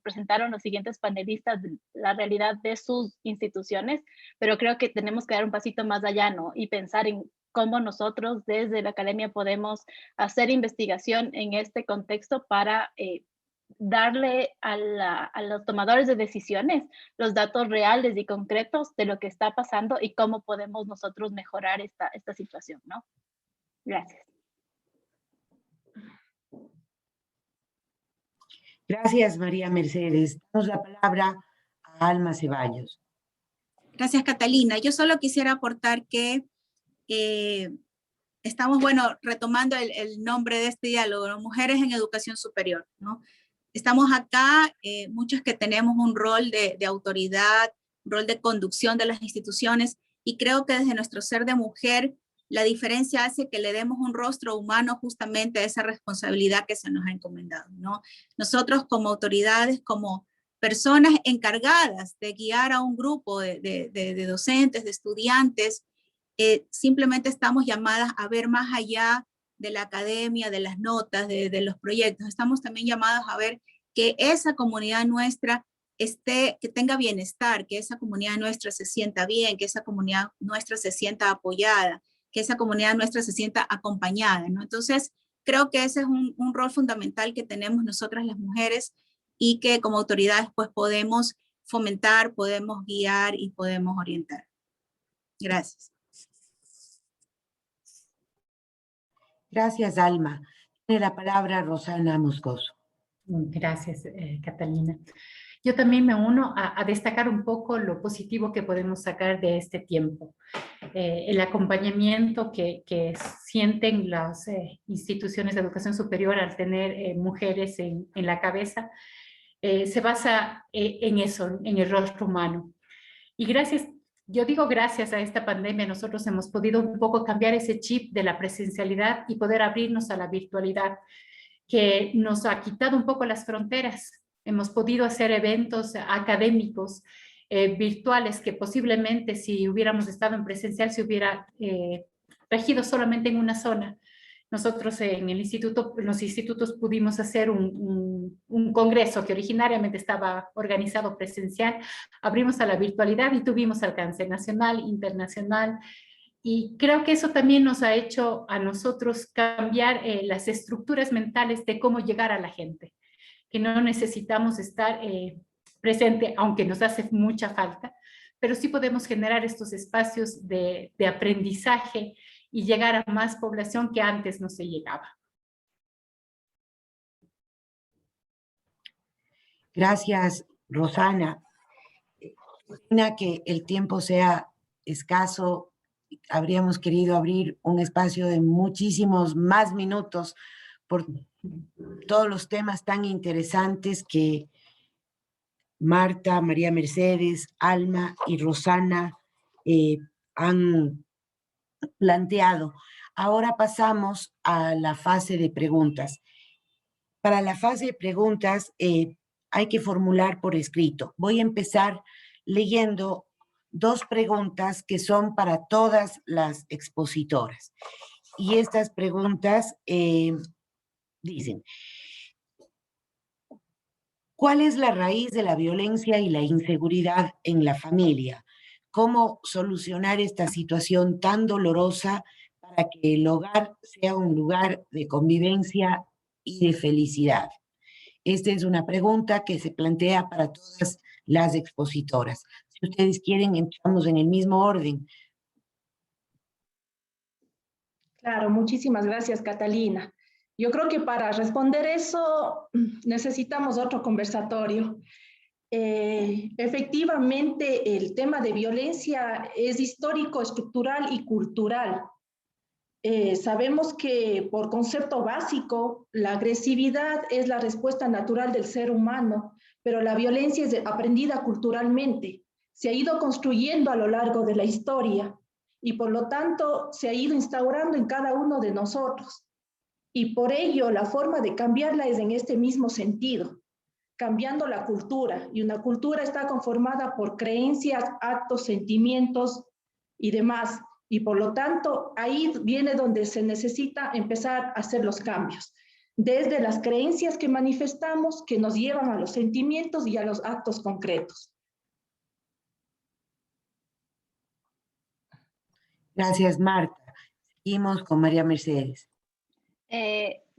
presentaron los siguientes panelistas, la realidad de sus instituciones, pero creo que tenemos que dar un pasito más allá, ¿no? Y pensar en cómo nosotros desde la academia podemos hacer investigación en este contexto para darle a los tomadores de decisiones los datos reales y concretos de lo que está pasando y cómo podemos nosotros mejorar esta situación, ¿no? Gracias. Gracias, María Mercedes. Damos la palabra a Alma Ceballos. Gracias, Catalina. Yo solo quisiera aportar que estamos, bueno, retomando el nombre de este diálogo, ¿no? Mujeres en Educación Superior, ¿no? Estamos acá, muchos que tenemos un rol de autoridad, un rol de conducción de las instituciones, y creo que desde nuestro ser de mujer, la diferencia hace que le demos un rostro humano justamente a esa responsabilidad que se nos ha encomendado, ¿no? Nosotros como autoridades, como personas encargadas de guiar a un grupo de docentes, de estudiantes, simplemente estamos llamadas a ver más allá de la academia, de las notas, de los proyectos. Estamos también llamados a ver que esa comunidad nuestra que tenga bienestar, que esa comunidad nuestra se sienta bien, que esa comunidad nuestra se sienta apoyada, que esa comunidad nuestra se sienta acompañada, ¿no? Entonces, creo que ese es un rol fundamental que tenemos nosotras las mujeres y que como autoridades pues podemos fomentar, podemos guiar y podemos orientar. Gracias. Gracias, Alma. Tiene la palabra Rosana Moscoso. Gracias, Catalina. Yo también me uno a destacar un poco lo positivo que podemos sacar de este tiempo. El acompañamiento que sienten las instituciones de educación superior al tener mujeres en la cabeza, se basa en eso, en el rostro humano. Y gracias, yo digo gracias a esta pandemia, nosotros hemos podido un poco cambiar ese chip de la presencialidad y poder abrirnos a la virtualidad, que nos ha quitado un poco las fronteras. Hemos podido hacer eventos académicos virtuales que posiblemente si hubiéramos estado en presencial se hubiera regido solamente en una zona. Nosotros en el instituto, los institutos pudimos hacer un congreso que originariamente estaba organizado presencial, abrimos a la virtualidad y tuvimos alcance nacional, internacional, y creo que eso también nos ha hecho a nosotros cambiar las estructuras mentales de cómo llegar a la gente, que no necesitamos estar presente, aunque nos hace mucha falta, pero sí podemos generar estos espacios de aprendizaje y llegar a más población que antes no se llegaba. Gracias, Rosana. Que el tiempo sea escaso, habríamos querido abrir un espacio de muchísimos más minutos por todos los temas tan interesantes que Marta, María Mercedes, Alma y Rosana han planteado. Ahora pasamos a la fase de preguntas. Para la fase de preguntas hay que formular por escrito. Voy a empezar leyendo dos preguntas que son para todas las expositoras. Y estas preguntas dicen: ¿cuál es la raíz de la violencia y la inseguridad en la familia? ¿Cómo solucionar esta situación tan dolorosa para que el hogar sea un lugar de convivencia y de felicidad? Esta es una pregunta que se plantea para todas las expositoras. Si ustedes quieren, entramos en el mismo orden. Claro, muchísimas gracias, Catalina. Yo creo que para responder eso necesitamos otro conversatorio. Efectivamente, el tema de violencia es histórico, estructural y cultural. Sabemos que por concepto básico, la agresividad es la respuesta natural del ser humano, pero la violencia es aprendida culturalmente. Se ha ido construyendo a lo largo de la historia y por lo tanto se ha ido instaurando en cada uno de nosotros. Y por ello la forma de cambiarla es en este mismo sentido, cambiando la cultura. Y una cultura está conformada por creencias, actos, sentimientos y demás. Y por lo tanto, ahí viene donde se necesita empezar a hacer los cambios. Desde las creencias que manifestamos, que nos llevan a los sentimientos y a los actos concretos. Gracias, Marta. Seguimos con María Mercedes.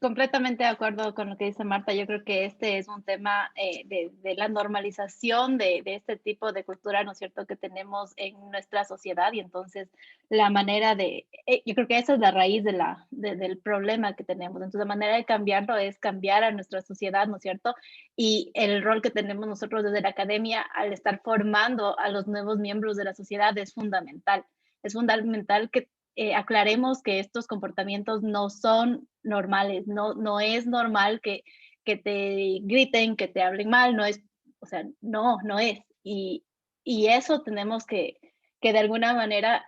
Completamente de acuerdo con lo que dice Marta. Yo creo que este es un tema de la normalización de este tipo de cultura, ¿no es cierto?, que tenemos en nuestra sociedad, y entonces la manera yo creo que esa es la raíz del problema que tenemos. Entonces la manera de cambiarlo es cambiar a nuestra sociedad, ¿no es cierto?, y el rol que tenemos nosotros desde la academia al estar formando a los nuevos miembros de la sociedad es fundamental. Es fundamental que aclaremos que estos comportamientos no son normales, no es normal que te griten, que te hablen mal, no es, o sea, no es. Y eso tenemos que de alguna manera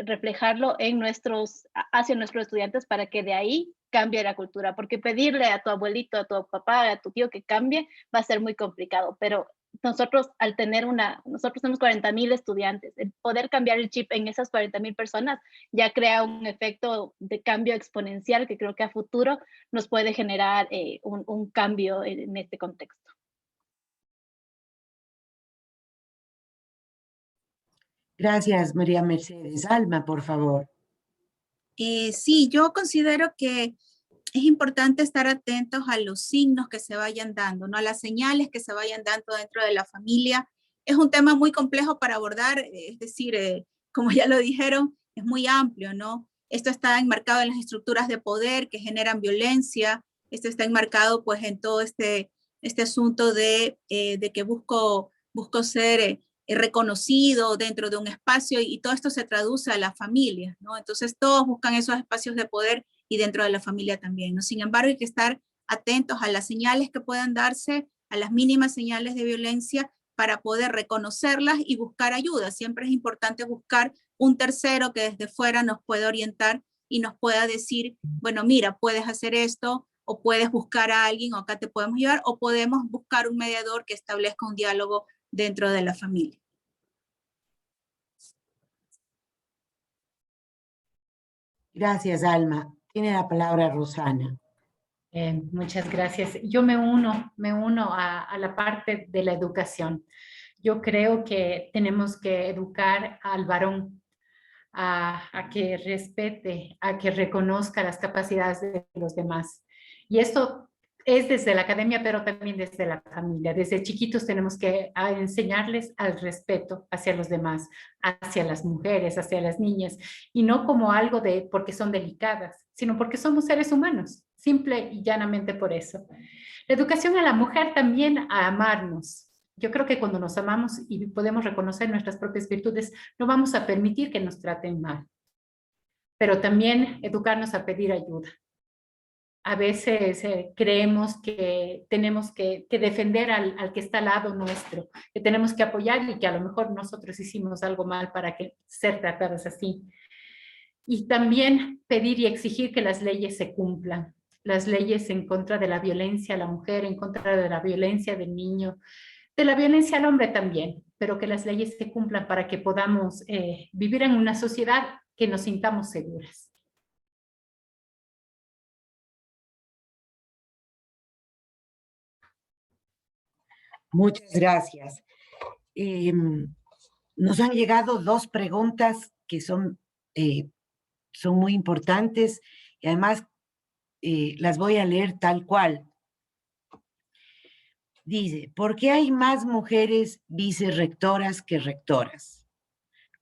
reflejarlo en hacia nuestros estudiantes para que de ahí cambie la cultura, porque pedirle a tu abuelito, a tu papá, a tu tío que cambie va a ser muy complicado, pero nosotros nosotros tenemos 40,000 estudiantes, el poder cambiar el chip en esas 40,000 personas ya crea un efecto de cambio exponencial que creo que a futuro nos puede generar un cambio en este contexto. Gracias, María Mercedes. Alma, por favor. Sí, yo considero que es importante estar atentos a los signos que se vayan dando, ¿no?, a las señales que se vayan dando dentro de la familia. Es un tema muy complejo para abordar, es decir, como ya lo dijeron, es muy amplio, ¿no? Esto está enmarcado en las estructuras de poder que generan violencia, esto está enmarcado pues en todo este asunto de que busco ser reconocido dentro de un espacio, y todo esto se traduce a la familia, ¿no? Entonces todos buscan esos espacios de poder y dentro de la familia también, ¿no? Sin embargo, hay que estar atentos a las señales que puedan darse, a las mínimas señales de violencia, para poder reconocerlas y buscar ayuda. Siempre es importante buscar un tercero que desde fuera nos pueda orientar y nos pueda decir, bueno, mira, puedes hacer esto, o puedes buscar a alguien, o acá te podemos ayudar, o podemos buscar un mediador que establezca un diálogo dentro de la familia. Gracias, Alma. Tiene la palabra Rosana. Muchas gracias. Yo me uno a la parte de la educación. Yo creo que tenemos que educar al varón a que respete, a que reconozca las capacidades de los demás. Y esto es desde la academia, pero también desde la familia. Desde chiquitos tenemos que enseñarles al respeto hacia los demás, hacia las mujeres, hacia las niñas, y no como algo de porque son delicadas, sino porque somos seres humanos, simple y llanamente por eso. La educación a la mujer también a amarnos. Yo creo que cuando nos amamos y podemos reconocer nuestras propias virtudes, no vamos a permitir que nos traten mal. Pero también educarnos a pedir ayuda. A veces creemos que tenemos que defender al que está al lado nuestro, que tenemos que apoyar y que a lo mejor nosotros hicimos algo mal para ser tratadas así. Y también pedir y exigir que las leyes se cumplan. Las leyes en contra de la violencia a la mujer, en contra de la violencia del niño, de la violencia al hombre también, pero que las leyes se cumplan para que podamos vivir en una sociedad que nos sintamos seguras. Muchas gracias. Nos han llegado 2 preguntas que son muy importantes, y además las voy a leer tal cual. Dice, ¿por qué hay más mujeres vicerrectoras que rectoras?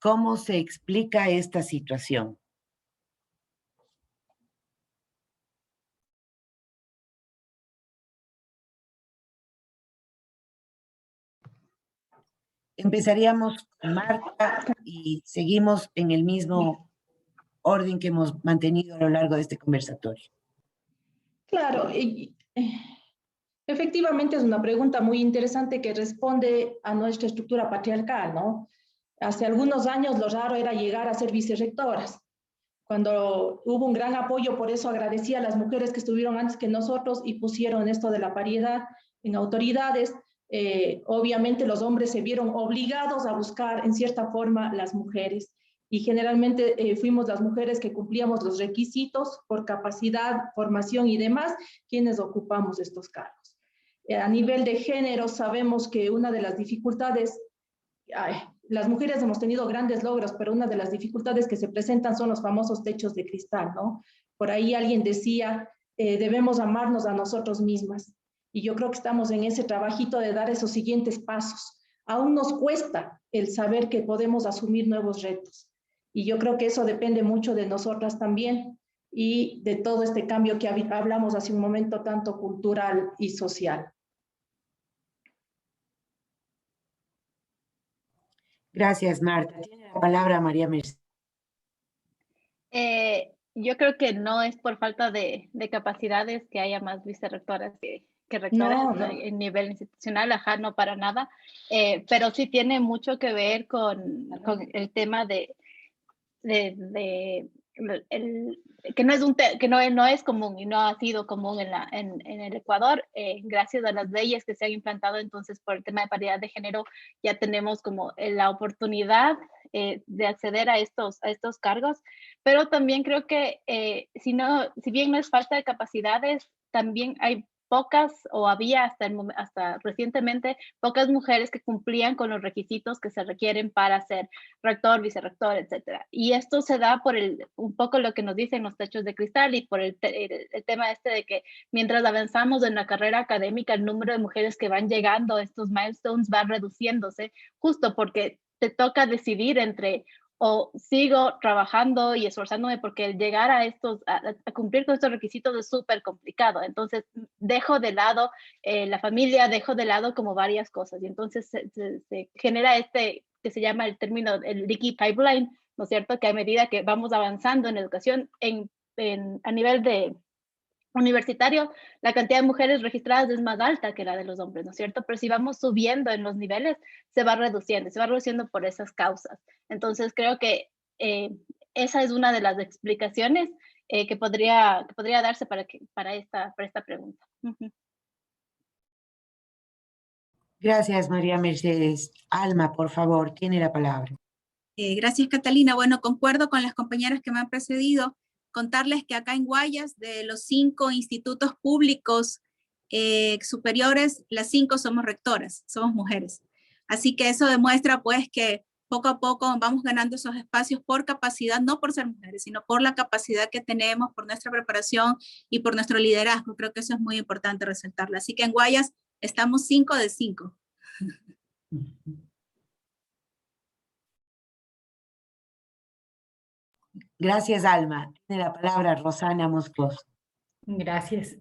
¿Cómo se explica esta situación? Empezaríamos con Marta y seguimos en el mismo orden que hemos mantenido a lo largo de este conversatorio. Claro, efectivamente es una pregunta muy interesante que responde a nuestra estructura patriarcal, ¿no? Hace algunos años lo raro era llegar a ser vicerrectoras. Cuando hubo un gran apoyo, por eso agradecí a las mujeres que estuvieron antes que nosotros y pusieron esto de la paridad en autoridades. Obviamente los hombres se vieron obligados a buscar en cierta forma las mujeres y generalmente fuimos las mujeres que cumplíamos los requisitos por capacidad, formación y demás, quienes ocupamos estos cargos. A nivel de género sabemos que una de las dificultades, las mujeres hemos tenido grandes logros, pero una de las dificultades que se presentan son los famosos techos de cristal, ¿no? Por ahí alguien decía, debemos amarnos a nosotros mismas. Y yo creo que estamos en ese trabajito de dar esos siguientes pasos. Aún nos cuesta el saber que podemos asumir nuevos retos. Y yo creo que eso depende mucho de nosotras también y de todo este cambio que hablamos hace un momento, tanto cultural y social. Gracias, Marta. Tiene la palabra María Mercedes. Yo creo que no es por falta de capacidades que haya más vicerrectoras que rectoras No. en nivel institucional, ajá, no para nada, pero sí tiene mucho que ver con el tema de que no es que no es común y no ha sido común en el Ecuador, gracias a las leyes que se han implantado. Entonces, por el tema de paridad de género, ya tenemos como la oportunidad de acceder a estos cargos, pero también creo que si bien no es falta de capacidades, también hay pocas, o había hasta recientemente, pocas mujeres que cumplían con los requisitos que se requieren para ser rector, vicerrector, etcétera. Y esto se da por un poco lo que nos dicen los techos de cristal y por el tema este de que mientras avanzamos en la carrera académica, el número de mujeres que van llegando a estos milestones va reduciéndose, justo porque te toca decidir entre o sigo trabajando y esforzándome, porque llegar a cumplir con estos requisitos es súper complicado. Entonces dejo de lado la familia, dejo de lado como varias cosas, y entonces se genera que se llama el término, el leaky pipeline, ¿no es cierto? Que a medida que vamos avanzando en educación a nivel de universitario, la cantidad de mujeres registradas es más alta que la de los hombres, ¿no es cierto? Pero si vamos subiendo en los niveles, se va reduciendo por esas causas. Entonces creo que esa es una de las explicaciones que podría darse para esta pregunta. Gracias, María Mercedes. Alma, por favor, tiene la palabra. Gracias, Catalina. Bueno, concuerdo con las compañeras que me han precedido. Contarles que acá en Guayas, de los 5 institutos públicos superiores, las 5 somos rectoras, somos mujeres. Así que eso demuestra pues que poco a poco vamos ganando esos espacios por capacidad, no por ser mujeres, sino por la capacidad que tenemos, por nuestra preparación y por nuestro liderazgo. Creo que eso es muy importante resaltarlo. Así que en Guayas estamos 5 de 5. Gracias, Alma. Tiene la palabra Rosana Moscos. Gracias.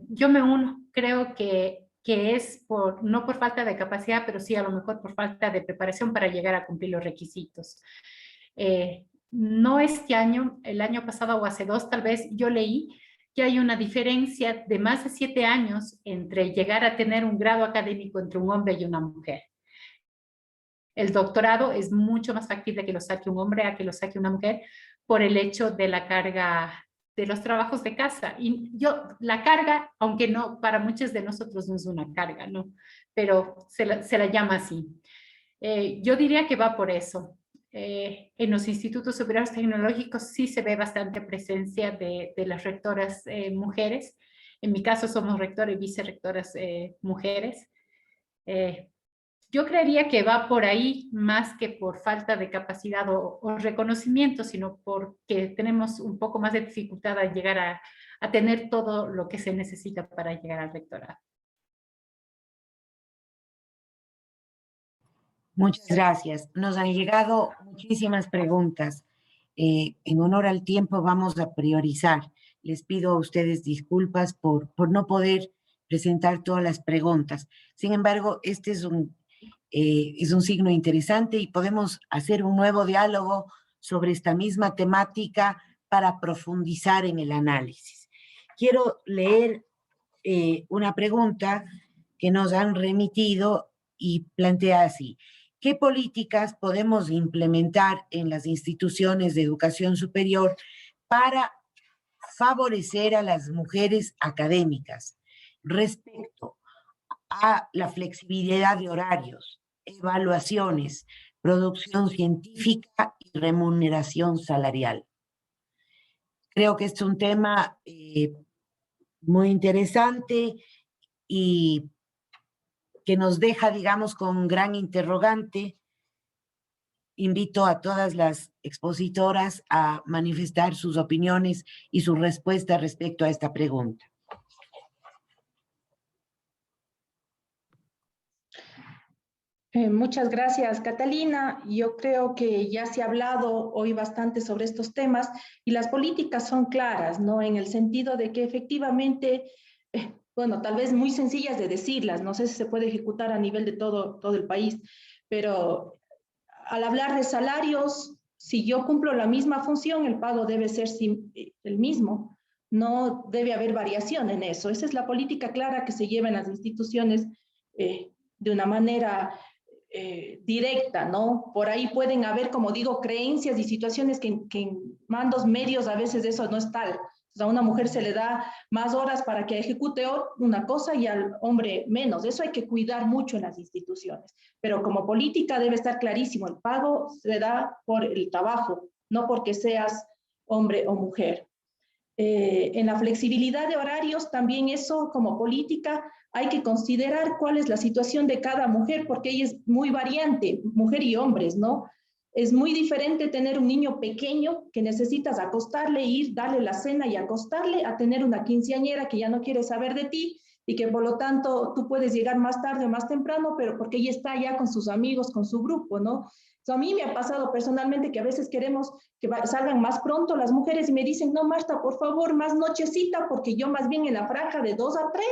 Yo me uno. Creo que es no por falta de capacidad, pero sí a lo mejor por falta de preparación para llegar a cumplir los requisitos. No este año, el año pasado o hace 2 tal vez, yo leí que hay una diferencia de más de 7 años entre llegar a tener un grado académico entre un hombre y una mujer. El doctorado es mucho más factible que lo saque un hombre a que lo saque una mujer por el hecho de la carga de los trabajos de casa. Y la carga, aunque no, para muchos de nosotros no es una carga, ¿no? Pero se la llama así. Yo diría que va por eso. En los institutos superiores tecnológicos sí se ve bastante presencia de las rectoras mujeres. En mi caso somos rectoras y vicerrectoras mujeres. Yo creería que va por ahí más que por falta de capacidad o reconocimiento, sino porque tenemos un poco más de dificultad a llegar a tener todo lo que se necesita para llegar al rectorado. Muchas gracias. Nos han llegado muchísimas preguntas. En honor al tiempo vamos a priorizar. Les pido a ustedes disculpas por no poder presentar todas las preguntas. Sin embargo, este es un Es un signo interesante y podemos hacer un nuevo diálogo sobre esta misma temática para profundizar en el análisis. Quiero leer una pregunta que nos han remitido y plantea así: ¿qué políticas podemos implementar en las instituciones de educación superior para favorecer a las mujeres académicas respecto a la flexibilidad de horarios, evaluaciones, producción científica y remuneración salarial? Creo que es un tema muy interesante y que nos deja, digamos, con un gran interrogante. Invito a todas las expositoras a manifestar sus opiniones y sus respuestas respecto a esta pregunta. Muchas gracias, Catalina. Yo creo que ya se ha hablado hoy bastante sobre estos temas y las políticas son claras, ¿no? En el sentido de que efectivamente, bueno, tal vez muy sencillas de decirlas, no sé si se puede ejecutar a nivel de todo el país, pero al hablar de salarios, si yo cumplo la misma función, el pago debe ser el mismo. No debe haber variación en eso. Esa es la política clara que se lleva en las instituciones de una manera directa, ¿no? Por ahí pueden haber, como digo, creencias y situaciones que en mandos medios a veces eso no es tal. O sea, a una mujer se le da más horas para que ejecute una cosa y al hombre menos. Eso hay que cuidar mucho en las instituciones. Pero como política debe estar clarísimo, el pago se da por el trabajo, no porque seas hombre o mujer. En la flexibilidad de horarios, también eso como política hay que considerar cuál es la situación de cada mujer, porque ella es muy variante, mujer y hombres, ¿no? Es muy diferente tener un niño pequeño que necesitas acostarle, ir, darle la cena y acostarle, a tener una quinceañera que ya no quiere saber de ti y que por lo tanto tú puedes llegar más tarde o más temprano, pero porque ella está ya con sus amigos, con su grupo, ¿no? So, a mí me ha pasado personalmente que a veces queremos que salgan más pronto las mujeres y me dicen, no, Marta, por favor, más nochecita, porque yo más bien en la franja de 2 a 3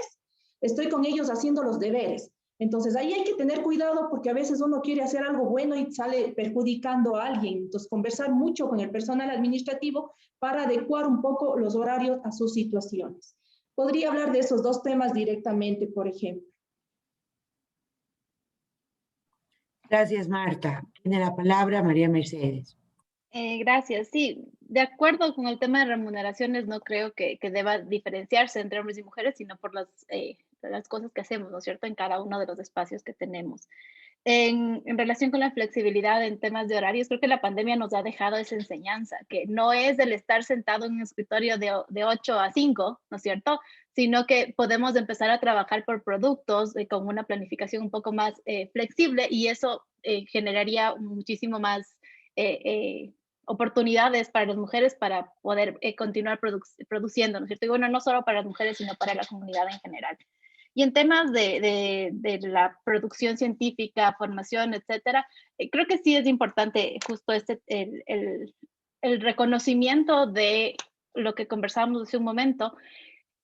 estoy con ellos haciendo los deberes. Entonces ahí hay que tener cuidado porque a veces uno quiere hacer algo bueno y sale perjudicando a alguien. Entonces conversar mucho con el personal administrativo para adecuar un poco los horarios a sus situaciones. Podría hablar de esos dos temas directamente, por ejemplo. Gracias, Marta. Tiene la palabra María Mercedes. Gracias. Sí, de acuerdo con el tema de remuneraciones, no creo que deba diferenciarse entre hombres y mujeres, sino por las cosas que hacemos, ¿no es cierto?, en cada uno de los espacios que tenemos. En relación con la flexibilidad en temas de horarios, creo que la pandemia nos ha dejado esa enseñanza, que no es el estar sentado en un escritorio de 8 a 5, ¿no es cierto?, sino que podemos empezar a trabajar por productos con una planificación un poco más flexible y eso generaría muchísimo más oportunidades para las mujeres para poder continuar produciendo, ¿no es cierto? Y bueno, no solo para las mujeres, sino para la comunidad en general. Y en temas de la producción científica, formación, etcétera, creo que sí es importante justo el reconocimiento de lo que conversábamos hace un momento,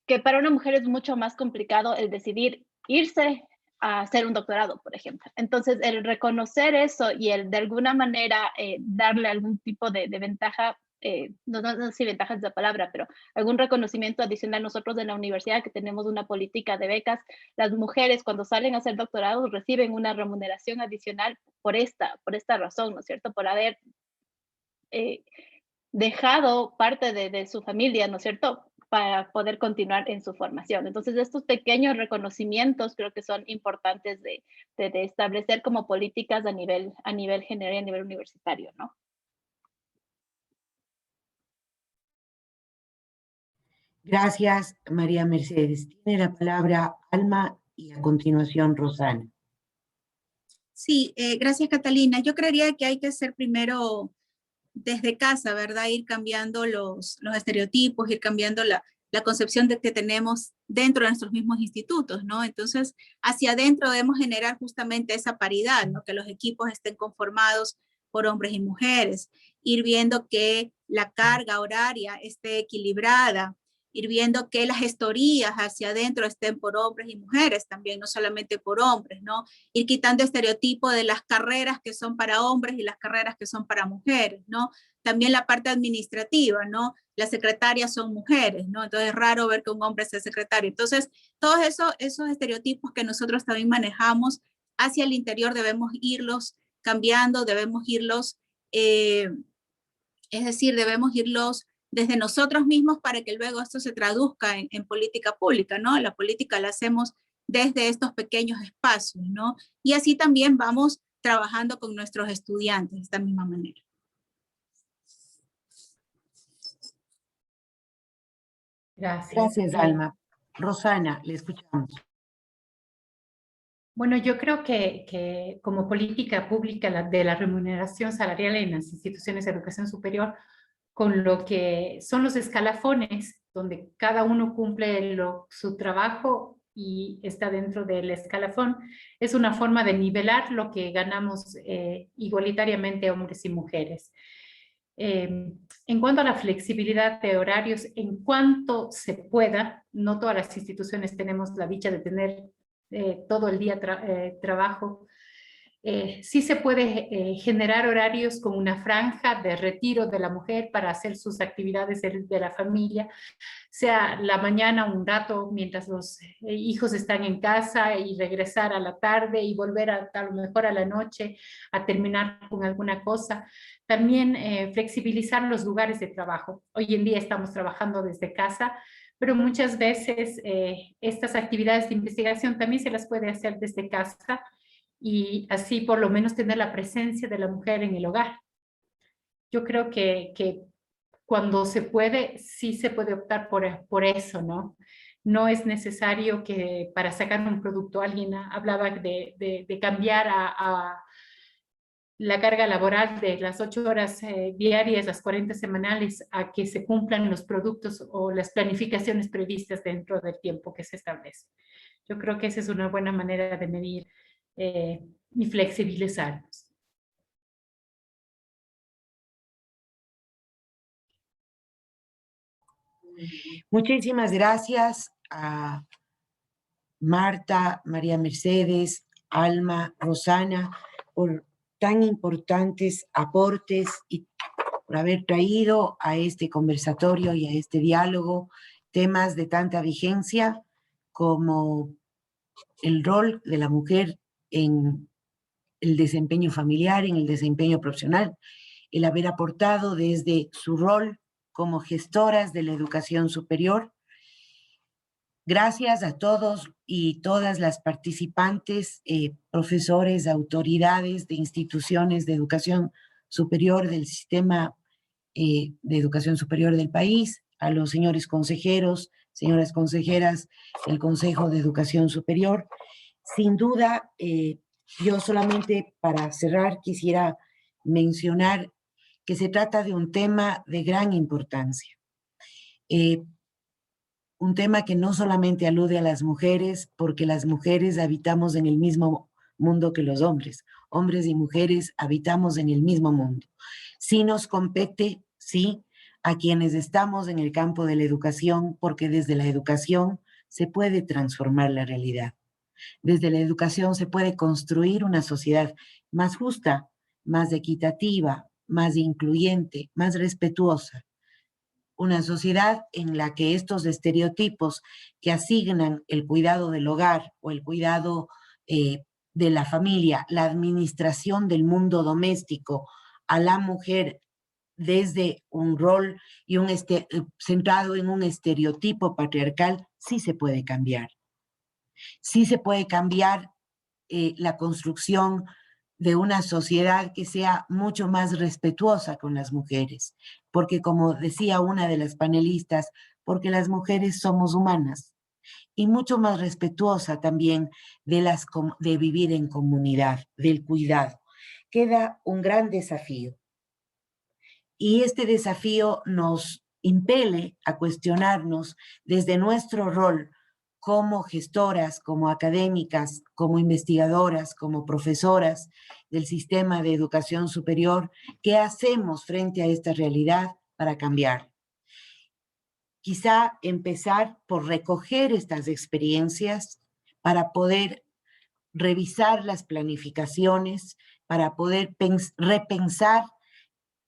que para una mujer es mucho más complicado el decidir irse a hacer un doctorado, por ejemplo. Entonces, el reconocer eso y el de alguna manera darle algún tipo de ventaja, no sé si ventaja es la palabra, pero algún reconocimiento adicional. Nosotros en la universidad, que tenemos una política de becas, las mujeres cuando salen a hacer doctorados reciben una remuneración adicional por esta razón, ¿no es cierto? Por haber dejado parte de su familia, ¿no es cierto?, para poder continuar en su formación. Entonces, estos pequeños reconocimientos creo que son importantes de establecer como políticas a nivel general y a nivel universitario, ¿no? Gracias, María Mercedes. Tiene la palabra Alma y a continuación Rosana. Sí, gracias, Catalina. Yo creería que hay que hacer primero desde casa, ¿verdad? Ir cambiando los estereotipos, ir cambiando la concepción que tenemos dentro de nuestros mismos institutos, ¿no? Entonces, hacia adentro debemos generar justamente esa paridad, ¿no? Que los equipos estén conformados por hombres y mujeres, ir viendo que la carga horaria esté equilibrada, ir viendo que las gestorías hacia adentro estén por hombres y mujeres también, no solamente por hombres, ¿no? Ir quitando estereotipos de las carreras que son para hombres y las carreras que son para mujeres, ¿no? También la parte administrativa, ¿no? Las secretarias son mujeres, ¿no? Entonces es raro ver que un hombre sea secretario. Entonces, todos esos estereotipos que nosotros también manejamos hacia el interior debemos irlos cambiando, debemos irlos, es decir, debemos irlos desde nosotros mismos para que luego esto se traduzca en política pública, ¿no? La política la hacemos desde estos pequeños espacios, ¿no? Y así también vamos trabajando con nuestros estudiantes de esta misma manera. Gracias. Gracias, Alma. Rosana, le escuchamos. Bueno, yo creo que como política pública de la remuneración salarial en las instituciones de educación superior, con lo que son los escalafones, donde cada uno cumple su trabajo y está dentro del escalafón, es una forma de nivelar lo que ganamos igualitariamente hombres y mujeres. En cuanto a la flexibilidad de horarios, en cuanto se pueda, no todas las instituciones tenemos la dicha de tener todo el día trabajo, sí se puede generar horarios con una franja de retiro de la mujer para hacer sus actividades de la familia, sea la mañana un rato mientras los hijos están en casa y regresar a la tarde y volver a lo mejor a la noche a terminar con alguna cosa. También flexibilizar los lugares de trabajo. Hoy en día estamos trabajando desde casa, pero muchas veces estas actividades de investigación también se las puede hacer desde casa y así por lo menos tener la presencia de la mujer en el hogar. Yo creo que cuando se puede, sí se puede optar por eso, ¿no? No es necesario que para sacar un producto, alguien hablaba de cambiar a la carga laboral de las 8 horas diarias, las 40 semanales, a que se cumplan los productos o las planificaciones previstas dentro del tiempo que se establece. Yo creo que esa es una buena manera de medir y flexibilizarnos. Muchísimas gracias a Marta, María Mercedes, Alma, Rosana, por tan importantes aportes y por haber traído a este conversatorio y a este diálogo temas de tanta vigencia como el rol de la mujer en el desempeño familiar, en el desempeño profesional, el haber aportado desde su rol como gestoras de la educación superior. Gracias a todos y todas las participantes, profesores, autoridades de instituciones de educación superior del sistema de educación superior del país, a los señores consejeros, señoras consejeras del Consejo de Educación Superior. Sin duda, yo solamente para cerrar quisiera mencionar que se trata de un tema de gran importancia. Un tema que no solamente alude a las mujeres, porque las mujeres habitamos en el mismo mundo que los hombres. Hombres y mujeres habitamos en el mismo mundo. Sí nos compete, sí, a quienes estamos en el campo de la educación, porque desde la educación se puede transformar la realidad. Desde la educación se puede construir una sociedad más justa, más equitativa, más incluyente, más respetuosa. Una sociedad en la que estos estereotipos que asignan el cuidado del hogar o el cuidado de la familia, la administración del mundo doméstico a la mujer desde un rol y centrado en un estereotipo patriarcal, sí se puede cambiar. Sí se puede cambiar la construcción de una sociedad que sea mucho más respetuosa con las mujeres, porque como decía una de las panelistas, porque las mujeres somos humanas, y mucho más respetuosa también de vivir en comunidad, del cuidado. Queda un gran desafío. Y este desafío nos impele a cuestionarnos desde nuestro rol como gestoras, como académicas, como investigadoras, como profesoras del sistema de educación superior, ¿qué hacemos frente a esta realidad para cambiar? quizá empezar por recoger estas experiencias para poder revisar las planificaciones, para poder repensar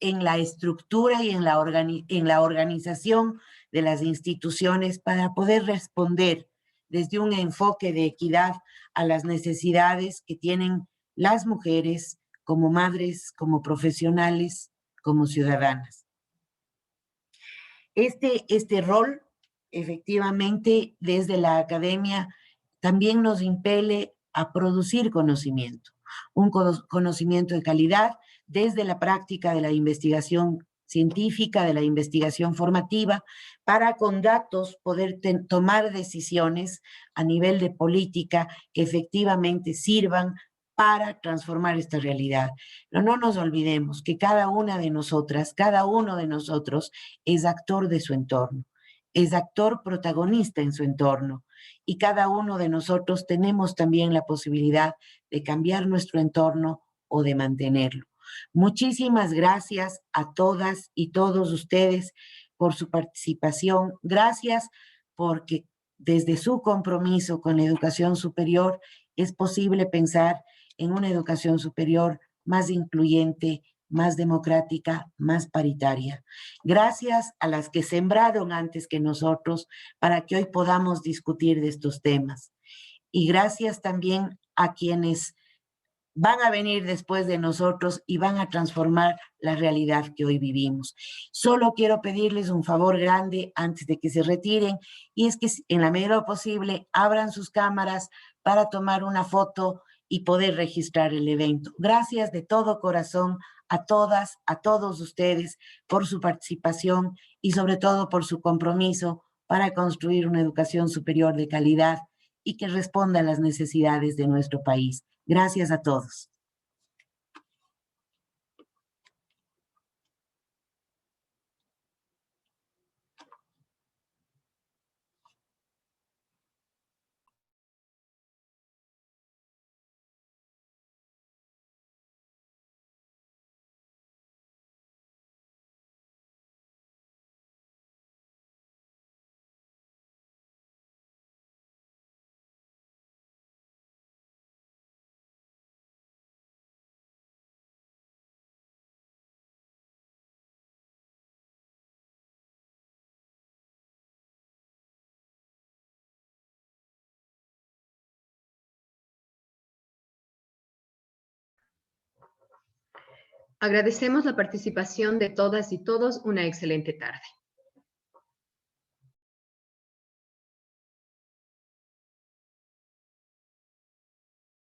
en la estructura y en la organización de las instituciones para poder responder desde un enfoque de equidad a las necesidades que tienen las mujeres como madres, como profesionales, como ciudadanas. Este rol, efectivamente, desde la academia, también nos impele a producir conocimiento, un conocimiento de calidad desde la práctica de la investigación científica, de la investigación formativa, para con datos poder tomar decisiones a nivel de política que efectivamente sirvan para transformar esta realidad. Pero no nos olvidemos que cada una de nosotras, cada uno de nosotros es actor de su entorno, es actor protagonista en su entorno, y cada uno de nosotros tenemos también la posibilidad de cambiar nuestro entorno o de mantenerlo. Muchísimas gracias a todas y todos ustedes por su participación. Gracias porque desde su compromiso con la educación superior es posible pensar en una educación superior más incluyente, más democrática, más paritaria. Gracias a las que sembraron antes que nosotros para que hoy podamos discutir de estos temas. Y gracias también a quienes van a venir después de nosotros y van a transformar la realidad que hoy vivimos. Solo quiero pedirles un favor grande antes de que se retiren, y es que en la medida posible abran sus cámaras para tomar una foto y poder registrar el evento. Gracias de todo corazón a todas, a todos ustedes por su participación y sobre todo por su compromiso para construir una educación superior de calidad y que responda a las necesidades de nuestro país. Gracias a todos. Agradecemos la participación de todas y todos. Una excelente tarde.